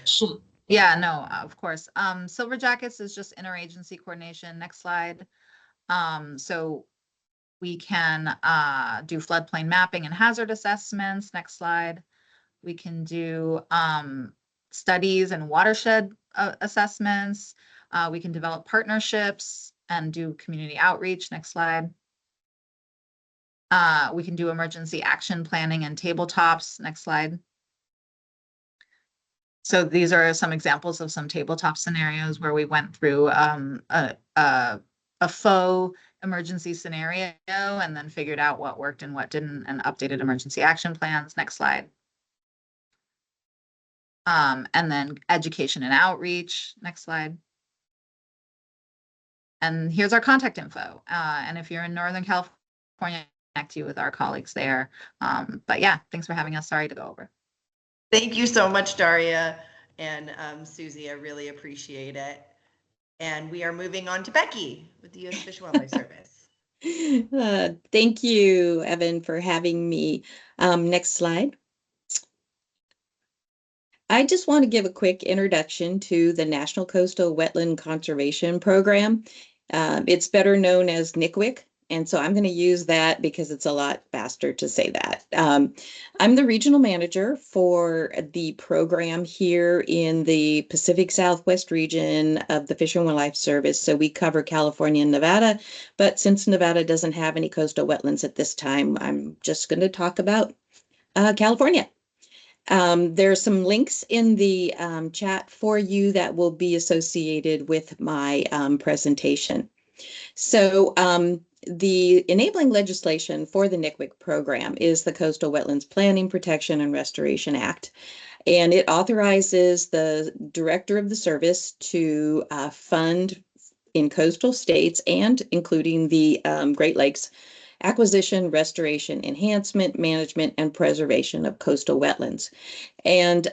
Yeah, no, of course. Silver Jackets is just interagency coordination. Next slide. So we can do floodplain mapping and hazard assessments. Next slide. We can do studies and watershed assessments. We can develop partnerships and do community outreach. Next slide. We can do emergency action planning and tabletops. Next slide. So these are some examples of some tabletop scenarios where we went through a faux emergency scenario and then figured out what worked and what didn't, and updated emergency action plans. Next slide. And then education and outreach. Next slide. And here's our contact info. And if you're in Northern California, connect you with our colleagues there. But yeah, thanks for having us. Sorry to go over. Thank you so much, Daria and Susie. I really appreciate it. And we are moving on to Becky with the U.S. Fish and Wildlife Service. Thank you, Evan, for having me. Next slide. I just want to give a quick introduction to the National Coastal Wetland Conservation Program. It's better known as NCWC. And so I'm going to use that because it's a lot faster to say that. I'm the regional manager for the program here in the Pacific Southwest region of the Fish and Wildlife Service. So we cover California and Nevada, but since Nevada doesn't have any coastal wetlands at this time, I'm just going to talk about California. There are some links in the chat for you that will be associated with my presentation. So the enabling legislation for the NCWC program is the Coastal Wetlands Planning, Protection, and Restoration Act. And it authorizes the director of the service to fund in coastal states and including the Great Lakes acquisition, restoration, enhancement, management, and preservation of coastal wetlands. And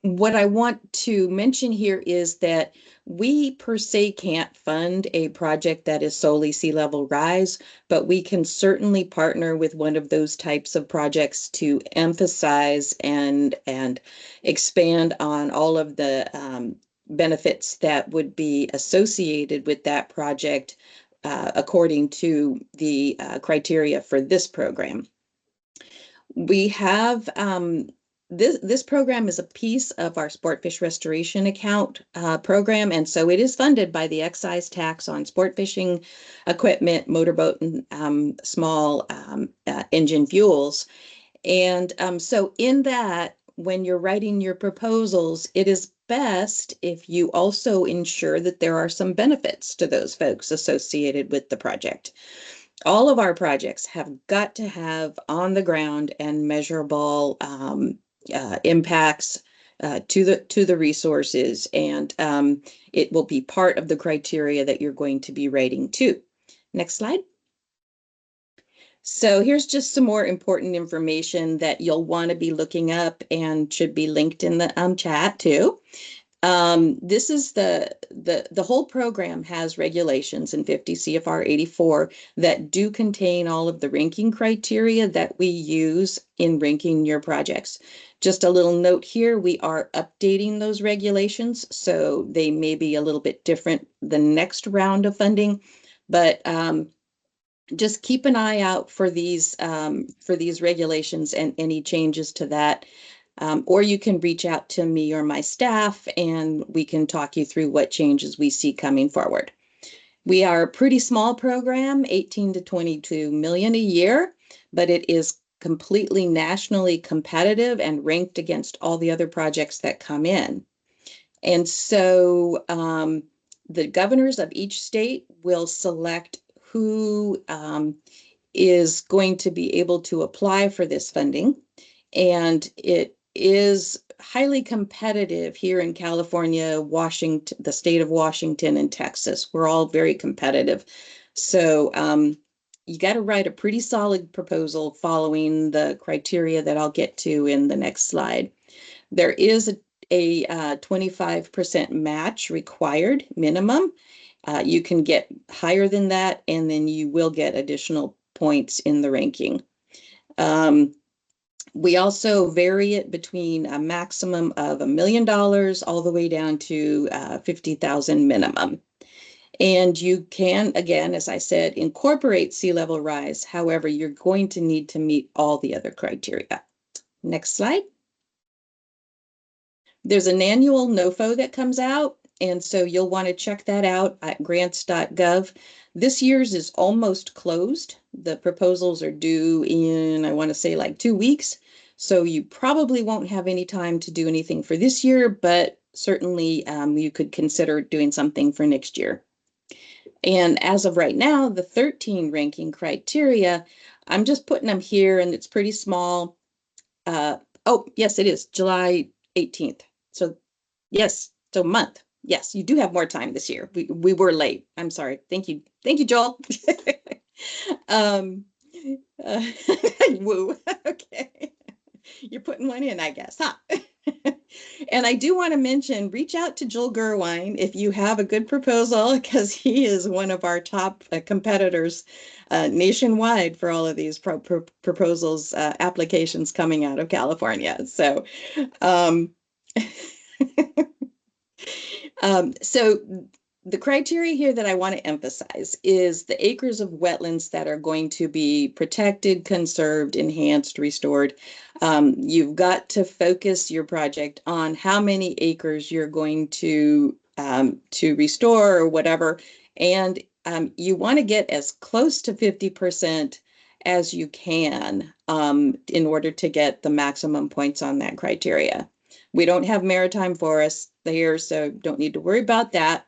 what I want to mention here is that we per se can't fund a project that is solely sea level rise, but we can certainly partner with one of those types of projects to emphasize and expand on all of the benefits that would be associated with that project according to the criteria for this program. We have this program is a piece of our sport fish restoration account program, and so it is funded by the excise tax on sport fishing equipment, motorboat, and small engine fuels. And so in that, when you're writing your proposals, it is best if you also ensure that there are some benefits to those folks associated with the project. All of our projects have got to have on the ground and measurable impacts to the resources, and it will be part of the criteria that you're going to be rating too. Next slide. So here's just some more important information that you'll want to be looking up and should be linked in the chat too. This is the whole program has regulations in 50 CFR 84 that do contain all of the ranking criteria that we use in ranking your projects. Just a little note here, we are updating those regulations, so they may be a little bit different the next round of funding, but just keep an eye out for these regulations and any changes to that. Or you can reach out to me or my staff and we can talk you through what changes we see coming forward. We are a pretty small program, 18 to 22 million a year, but it is completely nationally competitive and ranked against all the other projects that come in. And so the governors of each state will select who is going to be able to apply for this funding. And it is highly competitive here in California, Washington, the state of Washington, and Texas. We're all very competitive. So you got to write a pretty solid proposal following the criteria that I'll get to in the next slide. There is a 25% match required minimum. You can get higher than that, and then you will get additional points in the ranking. We also vary it between a maximum of $1 million all the way down to 50,000 minimum. And you can, again, as I said, incorporate sea level rise. However, you're going to need to meet all the other criteria. Next slide. There's an annual NOFO that comes out, and so you'll want to check that out at grants.gov. This year's is almost closed. The proposals are due in, I want to say, like 2 weeks. So you probably won't have any time to do anything for this year, but certainly you could consider doing something for next year. And as of right now, the 13 ranking criteria, I'm just putting them here, and it's pretty small. Oh, yes, it is July 18th. So yes, so month. Yes, you do have more time this year. We were late. I'm sorry. Thank you. Thank you, Joel. Woo. Okay. You're putting one in, I guess, huh? And I do want to mention, reach out to Joel Gerwine if you have a good proposal, because he is one of our top competitors nationwide for all of these proposals, applications coming out of California. So, so the criteria here that I want to emphasize is the acres of wetlands that are going to be protected, conserved, enhanced, restored. You've got to focus your project on how many acres you're going to restore or whatever. And you want to get as close to 50% as you can in order to get the maximum points on that criteria. We don't have maritime forests here, so don't need to worry about that.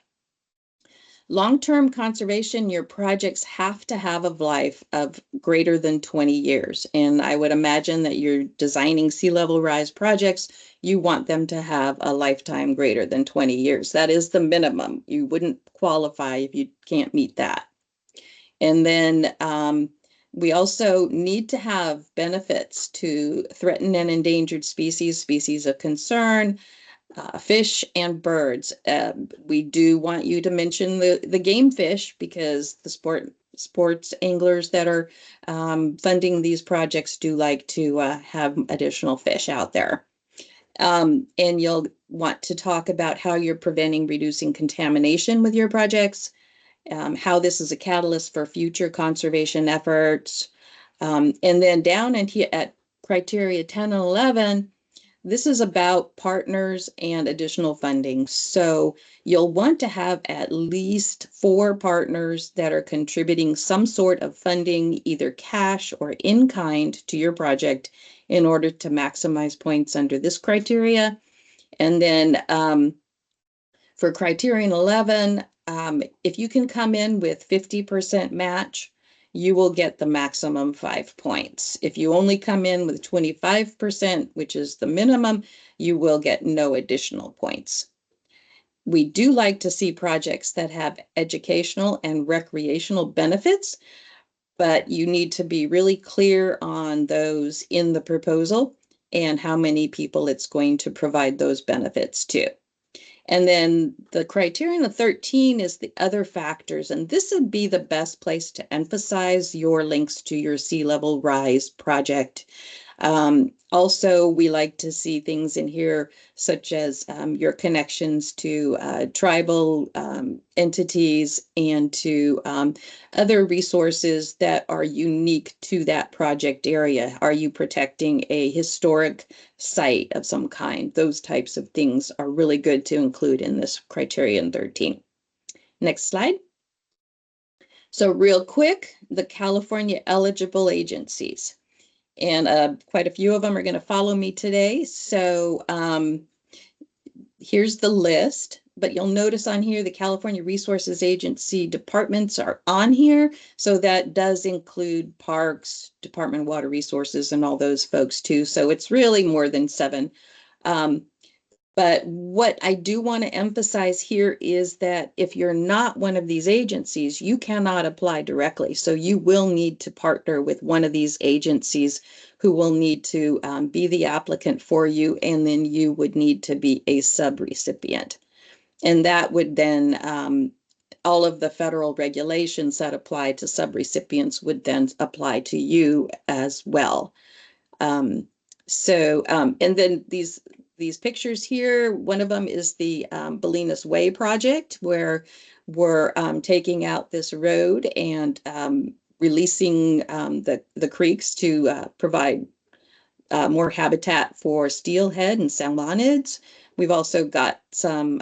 Long-term conservation, your projects have to have a life of greater than 20 years. And I would imagine that you're designing sea level rise projects, you want them to have a lifetime greater than 20 years. That is the minimum. You wouldn't qualify if you can't meet that. And then we also need to have benefits to threatened and endangered species, species of concern, fish and birds. We do want you to mention the game fish, because the sports anglers that are funding these projects do like to have additional fish out there. And you'll want to talk about how you're preventing, reducing contamination with your projects, how this is a catalyst for future conservation efforts. And then down in here at criteria 10 and 11, this is about partners and additional funding. So you'll want to have at least 4 partners that are contributing some sort of funding, either cash or in kind, to your project in order to maximize points under this criteria. And then for criterion 11, if you can come in with 50% match, you will get the maximum 5 points. If you only come in with 25%, which is the minimum, you will get no additional points. We do like to see projects that have educational and recreational benefits, but you need to be really clear on those in the proposal and how many people it's going to provide those benefits to. And then the criterion of 13 is the other factors, and this would be the best place to emphasize your links to your sea level rise project. Also, we like to see things in here such as your connections to tribal entities and to other resources that are unique to that project area. Are you protecting a historic site of some kind? Those types of things are really good to include in this criterion 13. Next slide. So real quick, the California eligible agencies. And quite a few of them are going to follow me today. So here's the list, but you'll notice on here the California Resources Agency departments are on here. So that does include parks, Department of Water Resources, and all those folks too. So it's really more than 7. But what I do want to emphasize here is that if you're not one of these agencies, you cannot apply directly. So you will need to partner with one of these agencies who will need to be the applicant for you, and then you would need to be a subrecipient. And that would then, all of the federal regulations that apply to subrecipients would then apply to you as well. And then these pictures here, one of them is the Bolinas Way project, where we're taking out this road and releasing the creeks to provide more habitat for steelhead and salmonids. We've also got some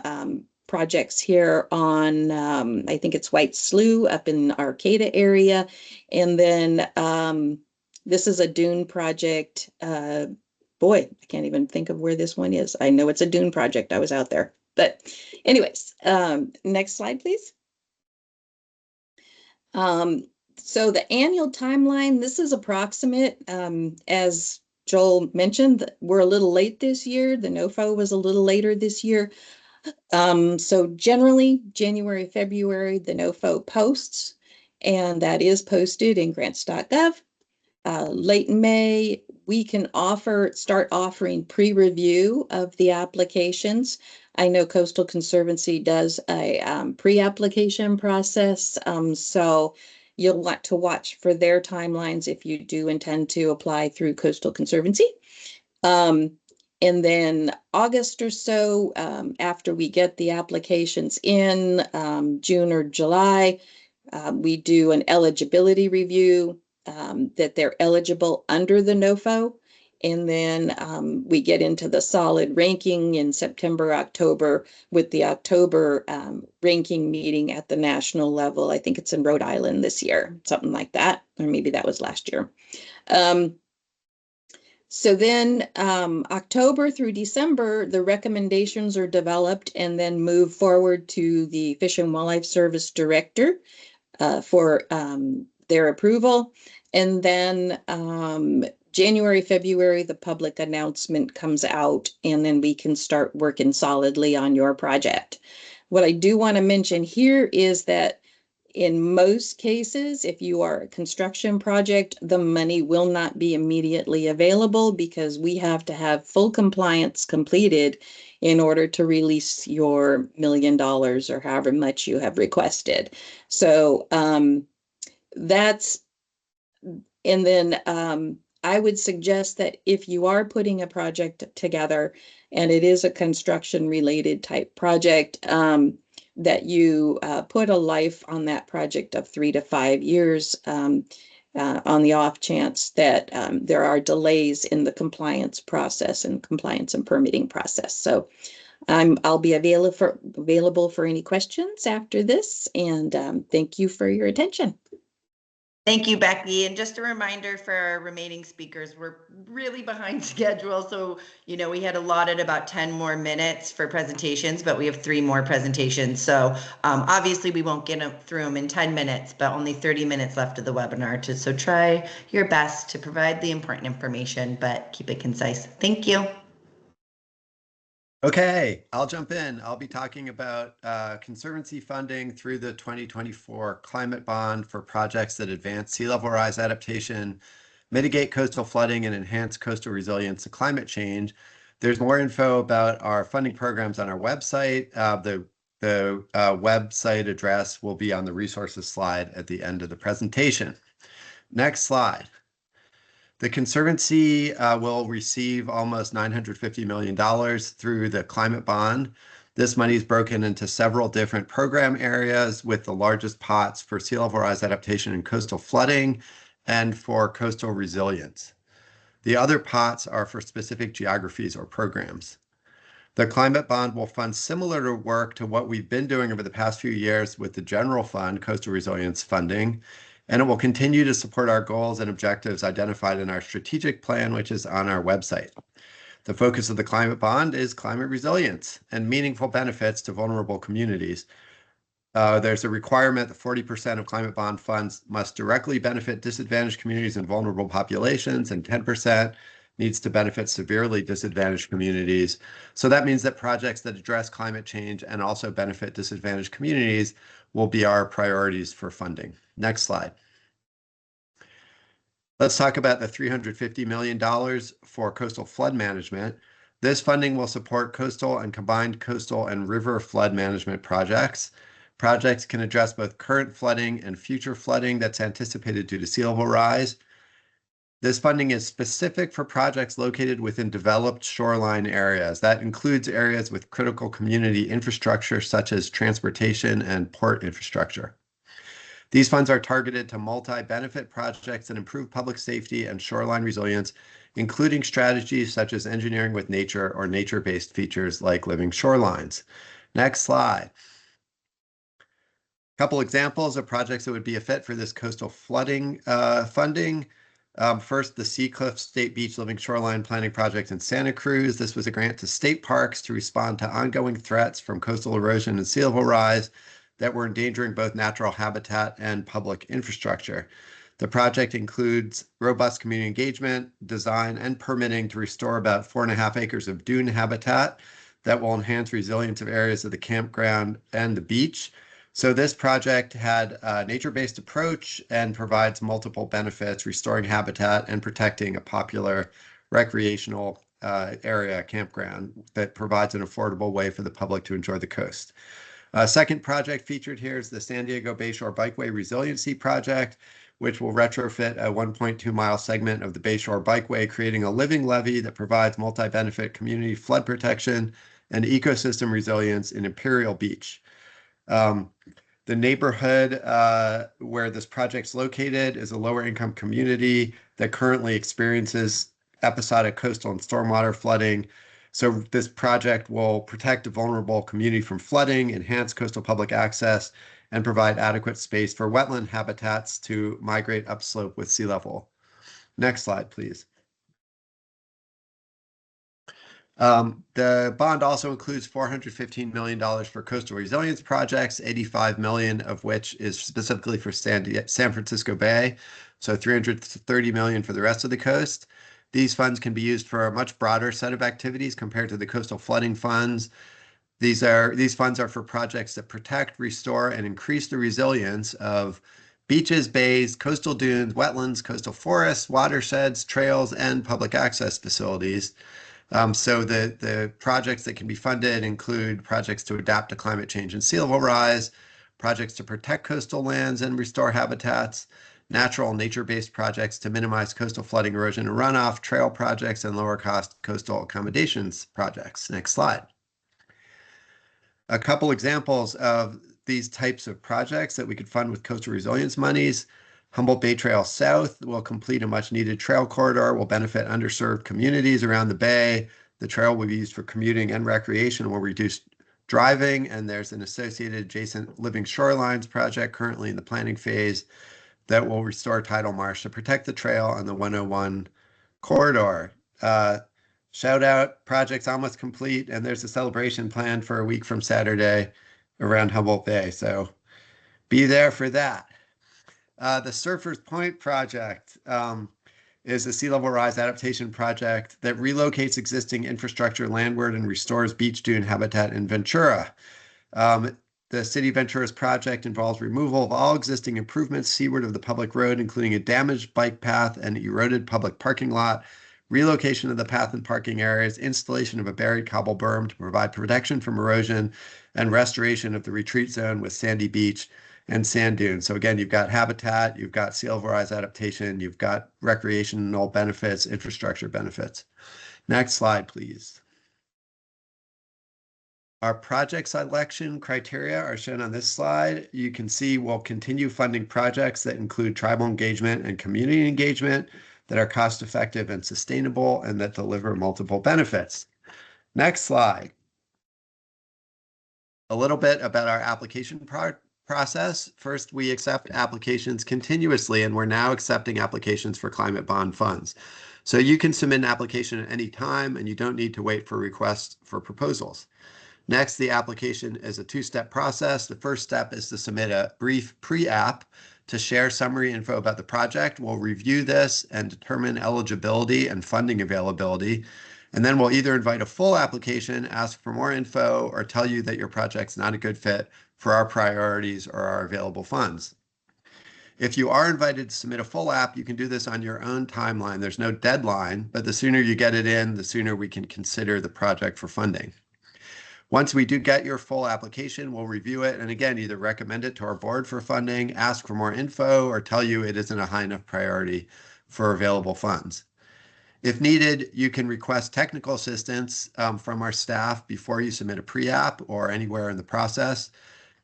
projects here on, I think it's White Slough up in Arcata area. And then this is a dune project. Boy, I can't even think of where this one is. I know it's a dune project. I was out there. But anyways, next slide, please. So the annual timeline, this is approximate. As Joel mentioned, we're a little late this year. The NOFO was a little later this year. So generally, January, February, the NOFO posts, and that is posted in grants.gov. Late in May, we can start offering pre-review of the applications. I know Coastal Conservancy does a pre-application process, so you'll want to watch for their timelines if you do intend to apply through Coastal Conservancy. And then August or so, after we get the applications in, June or July, we do an eligibility review. That they're eligible under the NOFO. And then we get into the solid ranking in September, October, with the October ranking meeting at the national level. I think it's in Rhode Island this year, something like that, or maybe that was last year. So then October through December, the recommendations are developed and then move forward to the Fish and Wildlife Service Director for their approval. And then January, February, the public announcement comes out, and then we can start working solidly on your project. What I do want to mention here is that In most cases, if you are a construction project, the money will not be immediately available because we have to have full compliance completed in order to release your $1 million or however much you have requested. So that's, and then I would suggest that if you are putting a project together and it is a construction related type project, that you put a life on that project of 3 to 5 years on the off chance that there are delays in the compliance process and compliance and permitting process. So I'll be available for any questions after this, and thank you for your attention. Thank you, Becky. And just a reminder for our remaining speakers, we're really behind schedule. So, you know, we had allotted about 10 more minutes for presentations, but we have 3 more presentations. So obviously we won't get through them in 10 minutes, but only 30 minutes left of the webinar. So try your best to provide the important information, but keep it concise. Thank you. Okay, I'll jump in. I'll be talking about Conservancy funding through the 2024 Climate Bond for projects that advance sea level rise adaptation, mitigate coastal flooding, and enhance coastal resilience to climate change. There's more info about our funding programs on our website. The website address will be on the resources slide at the end of the presentation. Next slide. The Conservancy will receive almost $950 million through the Climate Bond. This money is broken into several different program areas, with the largest pots for sea level rise adaptation and coastal flooding and for coastal resilience. The other pots are for specific geographies or programs. The Climate Bond will fund similar work to what we've been doing over the past few years with the General Fund Coastal Resilience Funding, and it will continue to support our goals and objectives identified in our strategic plan, which is on our website. The focus of the Climate Bond is climate resilience and meaningful benefits to vulnerable communities. There's a requirement that 40% of Climate Bond funds must directly benefit disadvantaged communities and vulnerable populations, and 10% needs to benefit severely disadvantaged communities. So that means that projects that address climate change and also benefit disadvantaged communities will be our priorities for funding. Next slide. Let's talk about the $350 million for coastal flood management. This funding will support coastal and combined coastal and river flood management projects. Projects can address both current flooding and future flooding that's anticipated due to sea level rise. This funding is specific for projects located within developed shoreline areas. That includes areas with critical community infrastructure, such as transportation and port infrastructure. These funds are targeted to multi-benefit projects that improve public safety and shoreline resilience, including strategies such as engineering with nature or nature-based features like living shorelines. Next slide. A couple examples of projects that would be a fit for this coastal flooding funding. First, the Seacliff State Beach Living Shoreline Planning Project in Santa Cruz. This was a grant to state parks to respond to ongoing threats from coastal erosion and sea level rise that were endangering both natural habitat and public infrastructure. The project includes robust community engagement, design, and permitting to restore about 4.5 acres of dune habitat that will enhance resilience of areas of the campground and the beach. So this project had a nature-based approach and provides multiple benefits, restoring habitat and protecting a popular recreational area campground that provides an affordable way for the public to enjoy the coast. Second project featured here is the San Diego Bayshore Bikeway Resiliency Project, which will retrofit a 1.2-mile segment of the Bayshore Bikeway, creating a living levee that provides multi-benefit community flood protection and ecosystem resilience in Imperial Beach. The neighborhood where this project's located is a lower income community that currently experiences episodic coastal and stormwater flooding. So this project will protect a vulnerable community from flooding, enhance coastal public access, and provide adequate space for wetland habitats to migrate upslope with sea level. Next slide, please. The bond also includes $415 million for coastal resilience projects, $85 million of which is specifically for San Francisco Bay, so $330 million for the rest of the coast. These funds can be used for a much broader set of activities compared to the coastal flooding funds. These funds are for projects that protect, restore, and increase the resilience of beaches, bays, coastal dunes, wetlands, coastal forests, watersheds, trails, and public access facilities. So the projects that can be funded include projects to adapt to climate change and sea level rise, projects to protect coastal lands and restore habitats, natural and nature-based projects to minimize coastal flooding, erosion, and runoff, trail projects, and lower cost coastal accommodations projects. Next slide. A couple examples of these types of projects that we could fund with coastal resilience monies. Humboldt Bay Trail South will complete a much needed trail corridor, will benefit underserved communities around the bay. The trail will be used for commuting and recreation, will reduce driving, and there's an associated adjacent living shorelines project currently in the planning phase that will restore tidal marsh to protect the trail on the 101 corridor. Shout out, project's almost complete, and there's a celebration planned for a week from Saturday around Humboldt Bay, so be there for that. The Surfers Point project is a sea level rise adaptation project that relocates existing infrastructure landward and restores beach dune habitat in Ventura. The City of Ventura's project involves removal of all existing improvements seaward of the public road, including a damaged bike path and eroded public parking lot, relocation of the path and parking areas, installation of a buried cobble berm to provide protection from erosion, and restoration of the retreat zone with sandy beach and sand dunes. So again, you've got habitat, you've got sea level rise adaptation, you've got recreational benefits, infrastructure benefits. Next slide, please. Our project selection criteria are shown on this slide. You can see we'll continue funding projects that include tribal engagement and community engagement, that are cost effective and sustainable, and that deliver multiple benefits. Next slide. A little bit about our application process. First, we accept applications continuously, and we're now accepting applications for climate bond funds. So you can submit an application at any time, and you don't need to wait for requests for proposals. Next, the application is a two-step process. The first step is to submit a brief pre-app to share summary info about the project. We'll review this and determine eligibility and funding availability. And then we'll either invite a full application, ask for more info, or tell you that your project's not a good fit for our priorities or our available funds. If you are invited to submit a full app, you can do this on your own timeline. There's no deadline, but the sooner you get it in, the sooner we can consider the project for funding. Once we do get your full application, we'll review it and again, either recommend it to our board for funding, ask for more info, or tell you it isn't a high enough priority for available funds. If needed, you can request technical assistance from our staff before you submit a pre-app or anywhere in the process.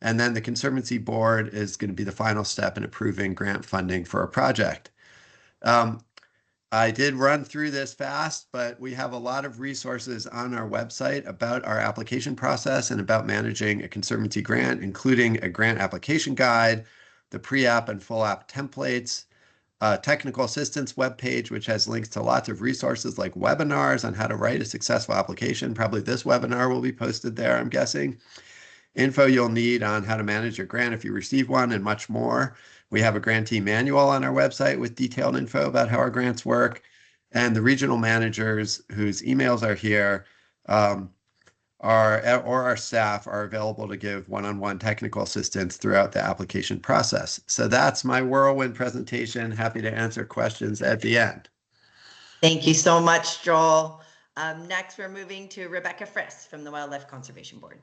And then the Conservancy Board is going to be the final step in approving grant funding for a project. I did run through this fast, but we have a lot of resources on our website about our application process and about managing a Conservancy grant, including a grant application guide, the pre-app and full app templates, a technical assistance webpage, which has links to lots of resources like webinars on how to write a successful application. Probably this webinar will be posted there, I'm guessing. Info you'll need on how to manage your grant if you receive one, and much more. We have a grantee manual on our website with detailed info about how our grants work. And the regional managers whose emails are here or our staff are available to give one-on-one technical assistance throughout the application process. So that's my whirlwind presentation. Happy to answer questions at the end. Thank you so much, Joel. Next, we're moving to Rebecca Friss from the Wildlife Conservation Board.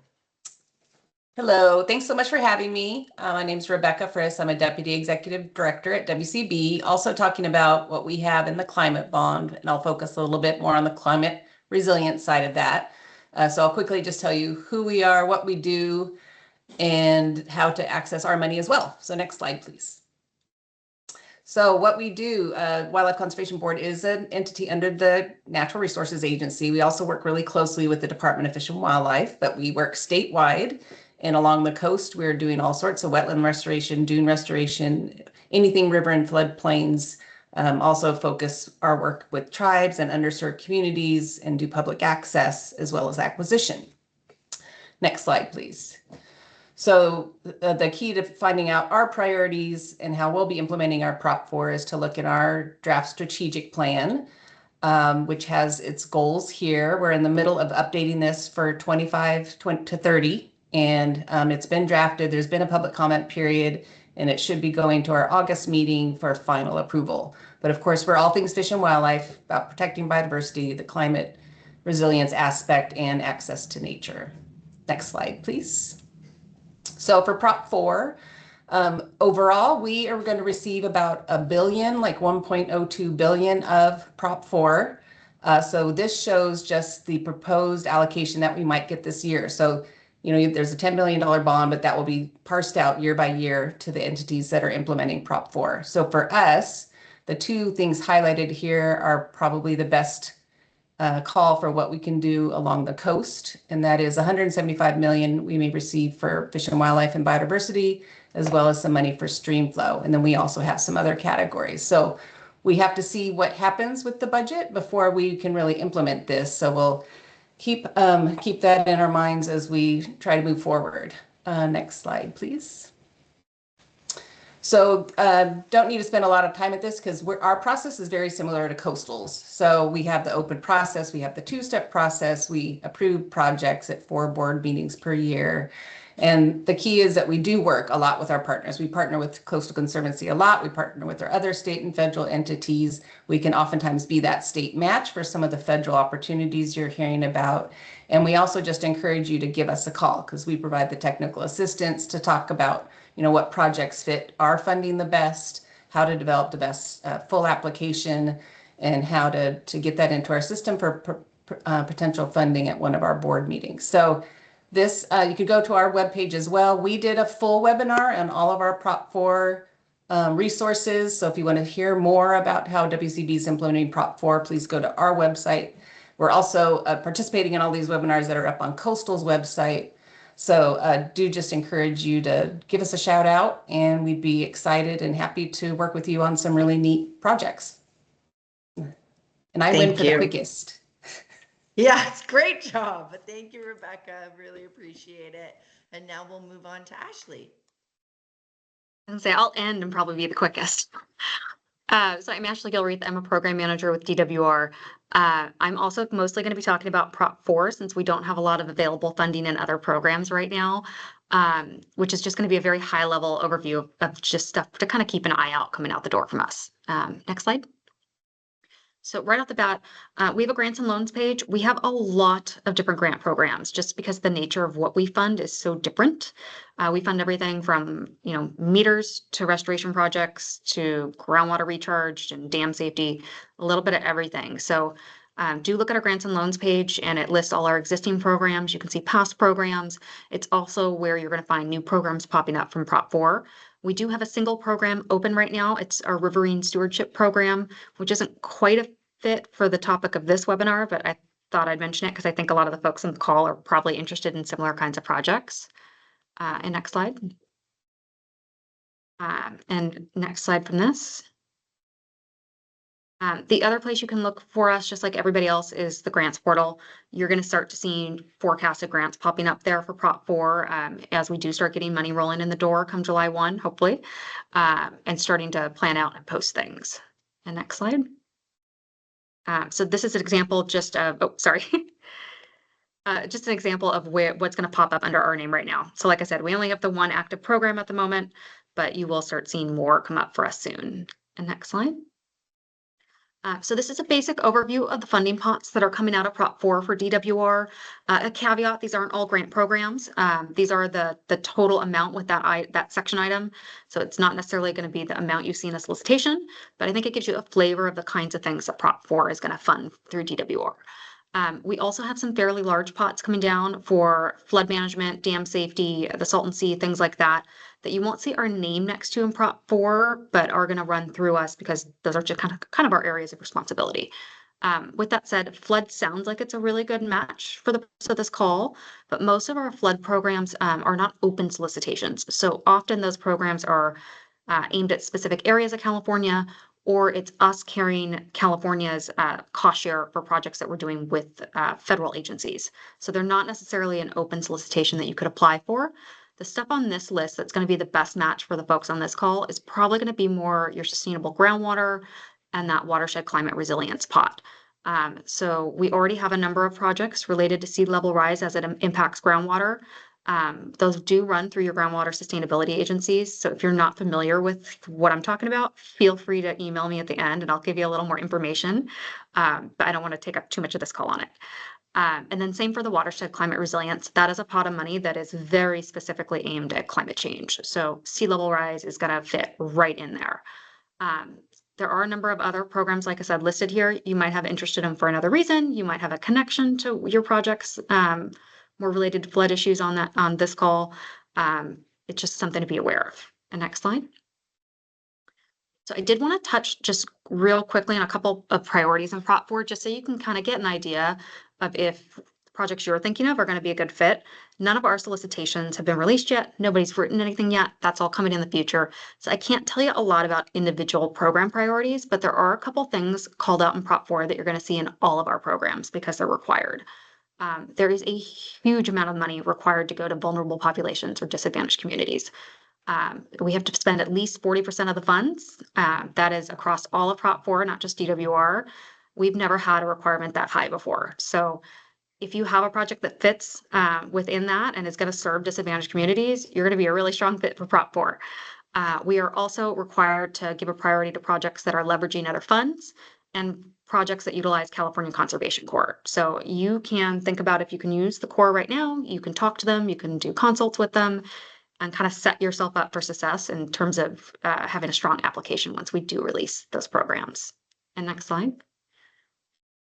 Hello, thanks so much for having me. My name is Rebecca Friss. I'm a Deputy Executive Director at WCB, also talking about what we have in the climate bond, and I'll focus a little bit more on the climate resilience side of that. So I'll quickly just tell you who we are, what we do, and how to access our money as well. So next slide, please. So what we do, Wildlife Conservation Board is an entity under the Natural Resources Agency. We also work really closely with the Department of Fish and Wildlife, but we work statewide. And along the coast, we're doing all sorts of wetland restoration, dune restoration, anything river and floodplains. Also focus our work with tribes and underserved communities and do public access as well as acquisition. Next slide, please. So the key to finding out our priorities and how we'll be implementing our Prop 4 is to look at our draft strategic plan. which has its goals here. We're in the middle of updating this for 25 to 30, and it's been drafted. There's been a public comment period, and it should be going to our August meeting for final approval. But of course, we're all things fish and wildlife, about protecting biodiversity, the climate resilience aspect, and access to nature. Next slide, please. So for Prop 4, overall, we are going to receive about $1 billion, like 1.02 billion of Prop 4. So this shows just the proposed allocation that we might get this year. So, you know, there's a $10 billion bond, but that will be parsed out year by year to the entities that are implementing Prop 4. So for us, the two things highlighted here are probably the best call for what we can do along the coast, and that is 175 million we may receive for fish and wildlife and biodiversity, as well as some money for stream flow. And then we also have some other categories. So we have to see what happens with the budget before we can really implement this. So we'll keep that in our minds as we try to move forward. Next slide, please. So don't need to spend a lot of time at this because our process is very similar to coastals. So we have the open process, we have the two-step process, we approve projects at 4 board meetings per year. And the key is that we do work a lot with our partners. We partner with Coastal Conservancy a lot. We partner with our other state and federal entities. We can oftentimes be that state match for some of the federal opportunities you're hearing about. And we also just encourage you to give us a call because we provide the technical assistance to talk about, you know, what projects fit our funding the best, how to develop the best full application, and how to get that into our system for potential funding at one of our board meetings. So this, you could go to our webpage as well. We did a full webinar on all of our Prop 4 resources. So if you want to hear more about how WCB is implementing Prop 4, please go to our website. We're also participating in all these webinars that are up on Coastal's website. So do just encourage you to give us a shout out, and we'd be excited and happy to work with you on some really neat projects. And I win for the quickest. Yes, great job. Thank you, Rebecca. Really appreciate it. And now we'll move on to Ashley. And say I'll end and probably be the quickest. So I'm Ashley Gilreath. I'm a program manager with DWR. I'm also mostly going to be talking about Prop 4 since we don't have a lot of available funding in other programs right now, which is just going to be a very high level overview of just stuff to kind of keep an eye out coming out the door from us. Next slide. So right off the bat, we have a grants and loans page. We have a lot of different grant programs just because the nature of what we fund is so different. We fund everything from, you know, meters to restoration projects to groundwater recharge and dam safety, a little bit of everything. So do look at our grants and loans page, and it lists all our existing programs. You can see past programs. It's also where you're going to find new programs popping up from Prop 4. We do have a single program open right now. It's our Riverine Stewardship Program, which isn't quite a fit for the topic of this webinar, but I thought I'd mention it because I think a lot of the folks on the call are probably interested in similar kinds of projects. And next slide. And next slide from this. The other place you can look for us, just like everybody else, is the grants portal. You're going to start to see forecasted grants popping up there for Prop 4 as we do start getting money rolling in the door come July 1, hopefully, and starting to plan out and post things. And next slide. So this is an example just of, just an example of what's going to pop up under our name right now. So like I said, we only have the one active program at the moment, but you will start seeing more come up for us soon. And next slide. So this is a basic overview of the funding pots that are coming out of Prop 4 for DWR. A caveat, these aren't all grant programs. These are the total amount with that section item. So it's not necessarily going to be the amount you see in a solicitation, but I think it gives you a flavor of the kinds of things that Prop 4 is going to fund through DWR. We also have some fairly large pots coming down for flood management, dam safety, the Salton Sea, things like that you won't see our name next to in Prop 4, but are going to run through us because those are just kind of our areas of responsibility. With that said, flood sounds like it's a really good match for the purpose of this call, but most of our flood programs are not open solicitations. So often those programs are aimed at specific areas of California, or it's us carrying California's cost share for projects that we're doing with federal agencies. So they're not necessarily an open solicitation that you could apply for. The stuff on this list that's going to be the best match for the folks on this call is probably going to be more your sustainable groundwater and that watershed climate resilience pot. So we already have a number of projects related to sea level rise as it impacts groundwater. Those do run through your groundwater sustainability agencies. So if you're not familiar with what I'm talking about, feel free to email me at the end and I'll give you a little more information. But I don't want to take up too much of this call on it. And then same for the watershed climate resilience. That is a pot of money that is very specifically aimed at climate change. So sea level rise is going to fit right in there. There are a number of other programs, like I said, listed here. You might have interest in them for another reason. You might have a connection to your projects more related to flood issues on this call. It's just something to be aware of. And next slide. So I did want to touch just real quickly on a couple of priorities in Prop 4, just so you can kind of get an idea of if projects you're thinking of are going to be a good fit. None of our solicitations have been released yet. Nobody's written anything yet. That's all coming in the future. So I can't tell you a lot about individual program priorities, but there are a couple things called out in Prop 4 that you're going to see in all of our programs because they're required. There is a huge amount of money required to go to vulnerable populations or disadvantaged communities. We have to spend at least 40% of the funds. That is across all of Prop 4, not just DWR. We've never had a requirement that high before. So if you have a project that fits within that and is going to serve disadvantaged communities, you're going to be a really strong fit for Prop 4. We are also required to give a priority to projects that are leveraging other funds and projects that utilize California Conservation Corps. So you can think about if you can use the Corps right now, you can talk to them, you can do consults with them, and kind of set yourself up for success in terms of having a strong application once we do release those programs. And next slide.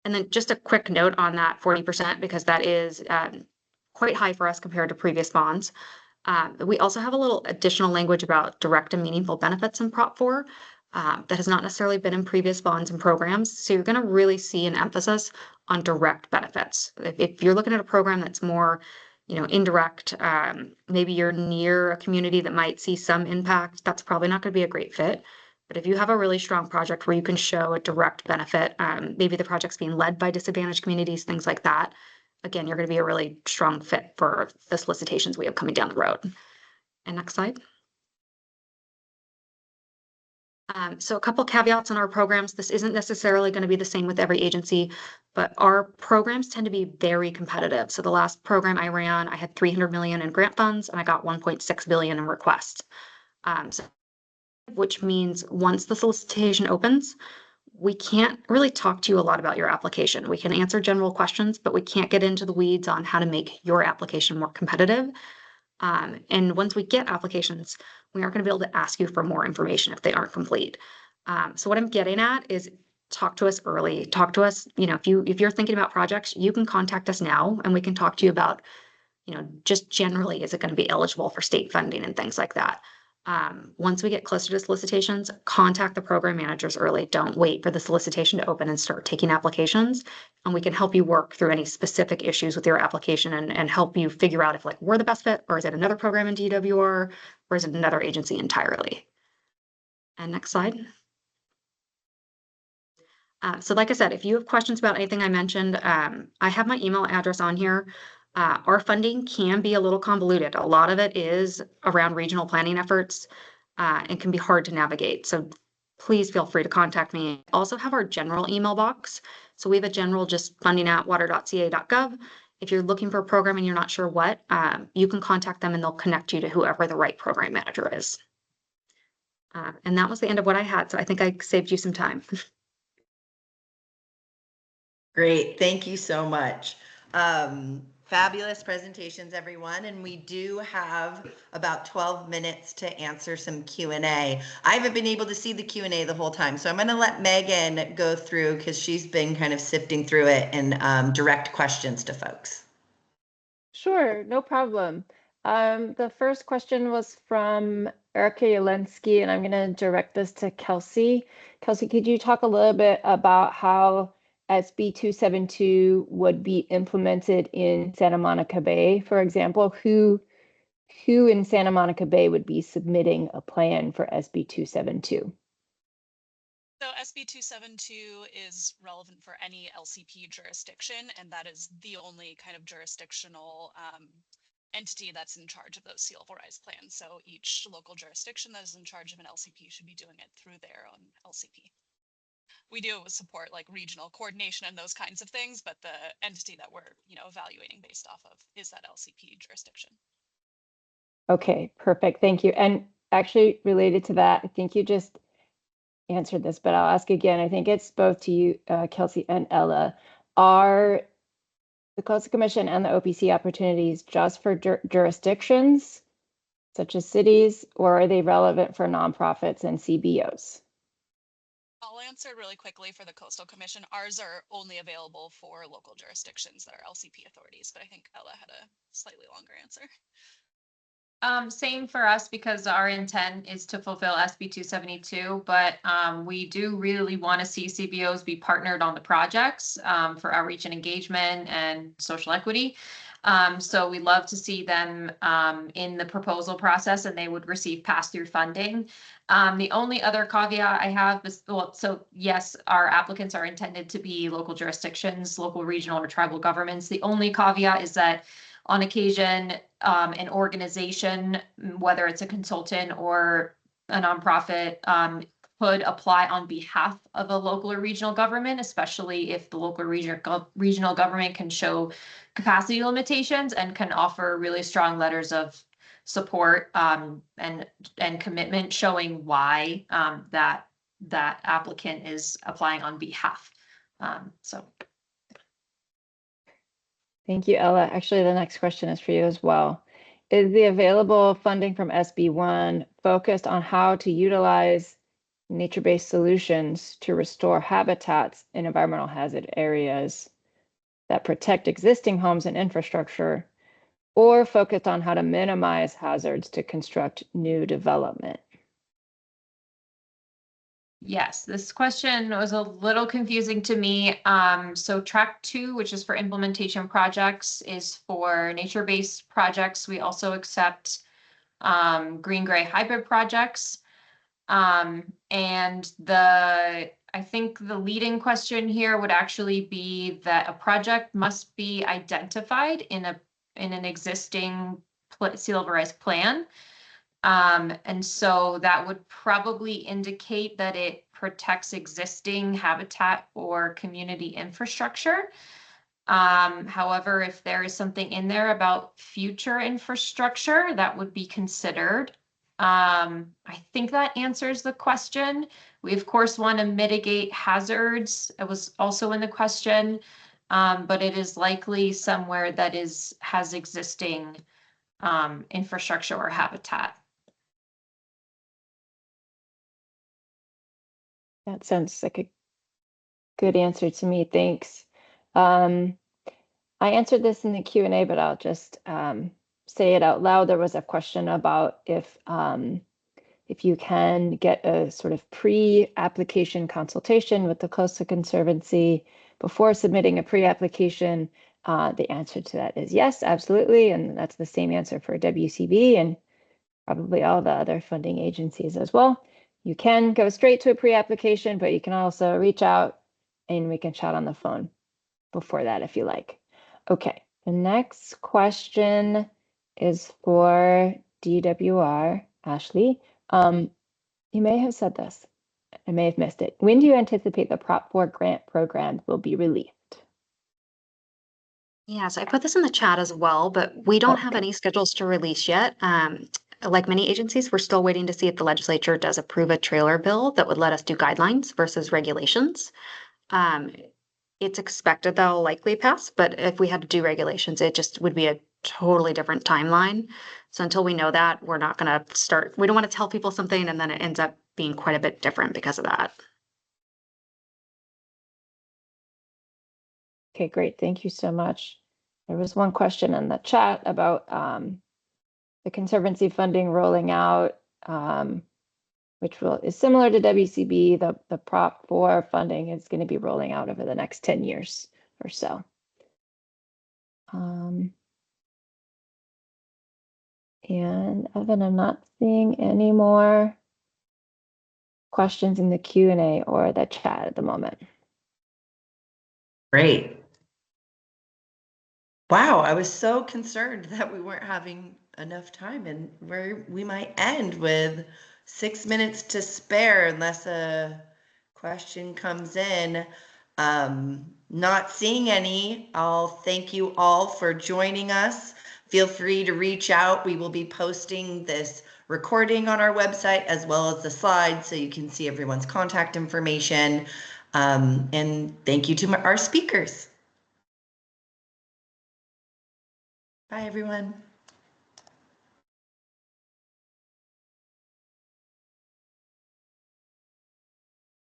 And then just a quick note on that 40%, because that is quite high for us compared to previous bonds. We also have a little additional language about direct and meaningful benefits in Prop 4 that has not necessarily been in previous bonds and programs. So you're going to really see an emphasis on direct benefits. If you're looking at a program that's more indirect, maybe you're near a community that might see some impact, that's probably not going to be a great fit. But if you have a really strong project where you can show a direct benefit, maybe the project's being led by disadvantaged communities, things like that, again, you're going to be a really strong fit for the solicitations we have coming down the road. And next slide. So a couple caveats on our programs. This isn't necessarily going to be the same with every agency, but our programs tend to be very competitive. So the last program I ran, I had 300 million in grant funds and I got 1.6 billion in requests. Which means once the solicitation opens, we can't really talk to you a lot about your application. We can answer general questions, but we can't get into the weeds on how to make your application more competitive. And once we get applications, we aren't going to be able to ask you for more information if they aren't complete. So what I'm getting at is talk to us early. Talk to us, if you're thinking about projects, you can contact us now and we can talk to you about, just generally, is it going to be eligible for state funding and things like that. Once we get closer to solicitations, contact the program managers early. Don't wait for the solicitation to open and start taking applications. And we can help you work through any specific issues with your application and help you figure out if we're the best fit, or is it another program in DWR, or is it another agency entirely? And next slide. So like I said, if you have questions about anything I mentioned, I have my email address on here. Our funding can be a little convoluted. A lot of it is around regional planning efforts and can be hard to navigate. So please feel free to contact me. I also have our general email box. So we have a general just funding@water.ca.gov. If you're looking for a program and you're not sure what, you can contact them and they'll connect you to whoever the right program manager is. And that was the end of what I had. So I think I saved you some time. Great. Thank you so much. Fabulous presentations, everyone. And we do have about 12 minutes to answer some Q&A. I haven't been able to see the Q&A the whole time, so I'm going to let Megan go through because she's been kind of sifting through it and direct questions to folks. Sure, no problem. The first question was from Erica Yelensky, and I'm going to direct this to Kelsey. Kelsey, could you talk a little bit about how SB 272 would be implemented in Santa Monica Bay? For example, who in Santa Monica Bay would be submitting a plan for SB 272? So SB 272 is relevant for any LCP jurisdiction, and that is the only kind of jurisdictional entity that's in charge of those sea level rise plans. So each local jurisdiction that is in charge of an LCP should be doing it through their own LCP. we do support like regional coordination and those kinds of things, but the entity that we're, evaluating based off of is that LCP jurisdiction. Okay, perfect. Thank you. And actually related to that, I think you just answered this, but I'll ask again. I think it's both to you, Kelsey and Ella. Are the Coastal Commission and the OPC opportunities just for jurisdictions such as cities, or are they relevant for nonprofits and CBOs? I'll answer really quickly for the Coastal Commission. Ours are only available for local jurisdictions that are LCP authorities, but I think Ella had a slightly longer answer. Same for us, because our intent is to fulfill SB 272, but we do really want to see CBOs be partnered on the projects for outreach and engagement and social equity. So we love to see them in the proposal process, and they would receive pass-through funding. The only other caveat I have is, well, so yes, our applicants are intended to be local jurisdictions, local, regional, or tribal governments. The only caveat is that on occasion, an organization, whether it's a consultant or a nonprofit, could apply on behalf of a local or regional government, especially if the local or regional government can show capacity limitations and can offer really strong letters of support and commitment showing why that applicant is applying on behalf. So. Thank you, Ella. Actually, the next question is for you as well. Is the available funding from SB1 focused on how to utilize nature-based solutions to restore habitats in environmental hazard areas that protect existing homes and infrastructure, or focused on how to minimize hazards to construct new development? Yes, this question was a little confusing to me. So track 2, which is for implementation projects, is for nature-based projects. We also accept green-gray hybrid projects. And I think the leading question here would actually be that a project must be identified in an existing sea level rise plan. And so that would probably indicate that it protects existing habitat or community infrastructure. However, if there is something in there about future infrastructure, that would be considered. I think that answers the question. We, of course, want to mitigate hazards. It was also in the question, but it is likely somewhere that has existing infrastructure or habitat. That sounds like a good answer to me. Thanks. I answered this in the Q&A, but I'll just say it out loud. There was a question about if you can get a sort of pre-application consultation with the Coastal Conservancy before submitting a pre-application. The answer to that is yes, absolutely. And that's the same answer for WCB and probably all the other funding agencies as well. You can go straight to a pre-application, but you can also reach out and we can chat on the phone before that if you like. Okay, the next question is for DWR, Ashley. You may have said this. I may have missed it. When do you anticipate the Prop 4 grant program will be released? Yeah, so I put this in the chat as well, but we don't have any schedules to release yet. Like many agencies, we're still waiting to see if the legislature does approve a trailer bill that would let us do guidelines versus regulations. It's expected that'll likely pass, but if we had to do regulations, it just would be a totally different timeline. So until we know that, we're not going to start. We don't want to tell people something and then it ends up being quite a bit different because of that. Okay, great. Thank you so much. There was one question in the chat about the Conservancy funding rolling out, which is similar to WCB. The Prop 4 funding is going to be rolling out over the next 10 years or so. And Evan, I'm not seeing any more questions in the Q&A or the chat at the moment. Great. Wow, I was so concerned that we weren't having enough time, and we might end with 6 minutes to spare unless a question comes in. Not seeing any. I'll thank you all for joining us. Feel free to reach out. We will be posting this recording on our website as well as the slides so you can see everyone's contact information. And thank you to our speakers. Bye, everyone.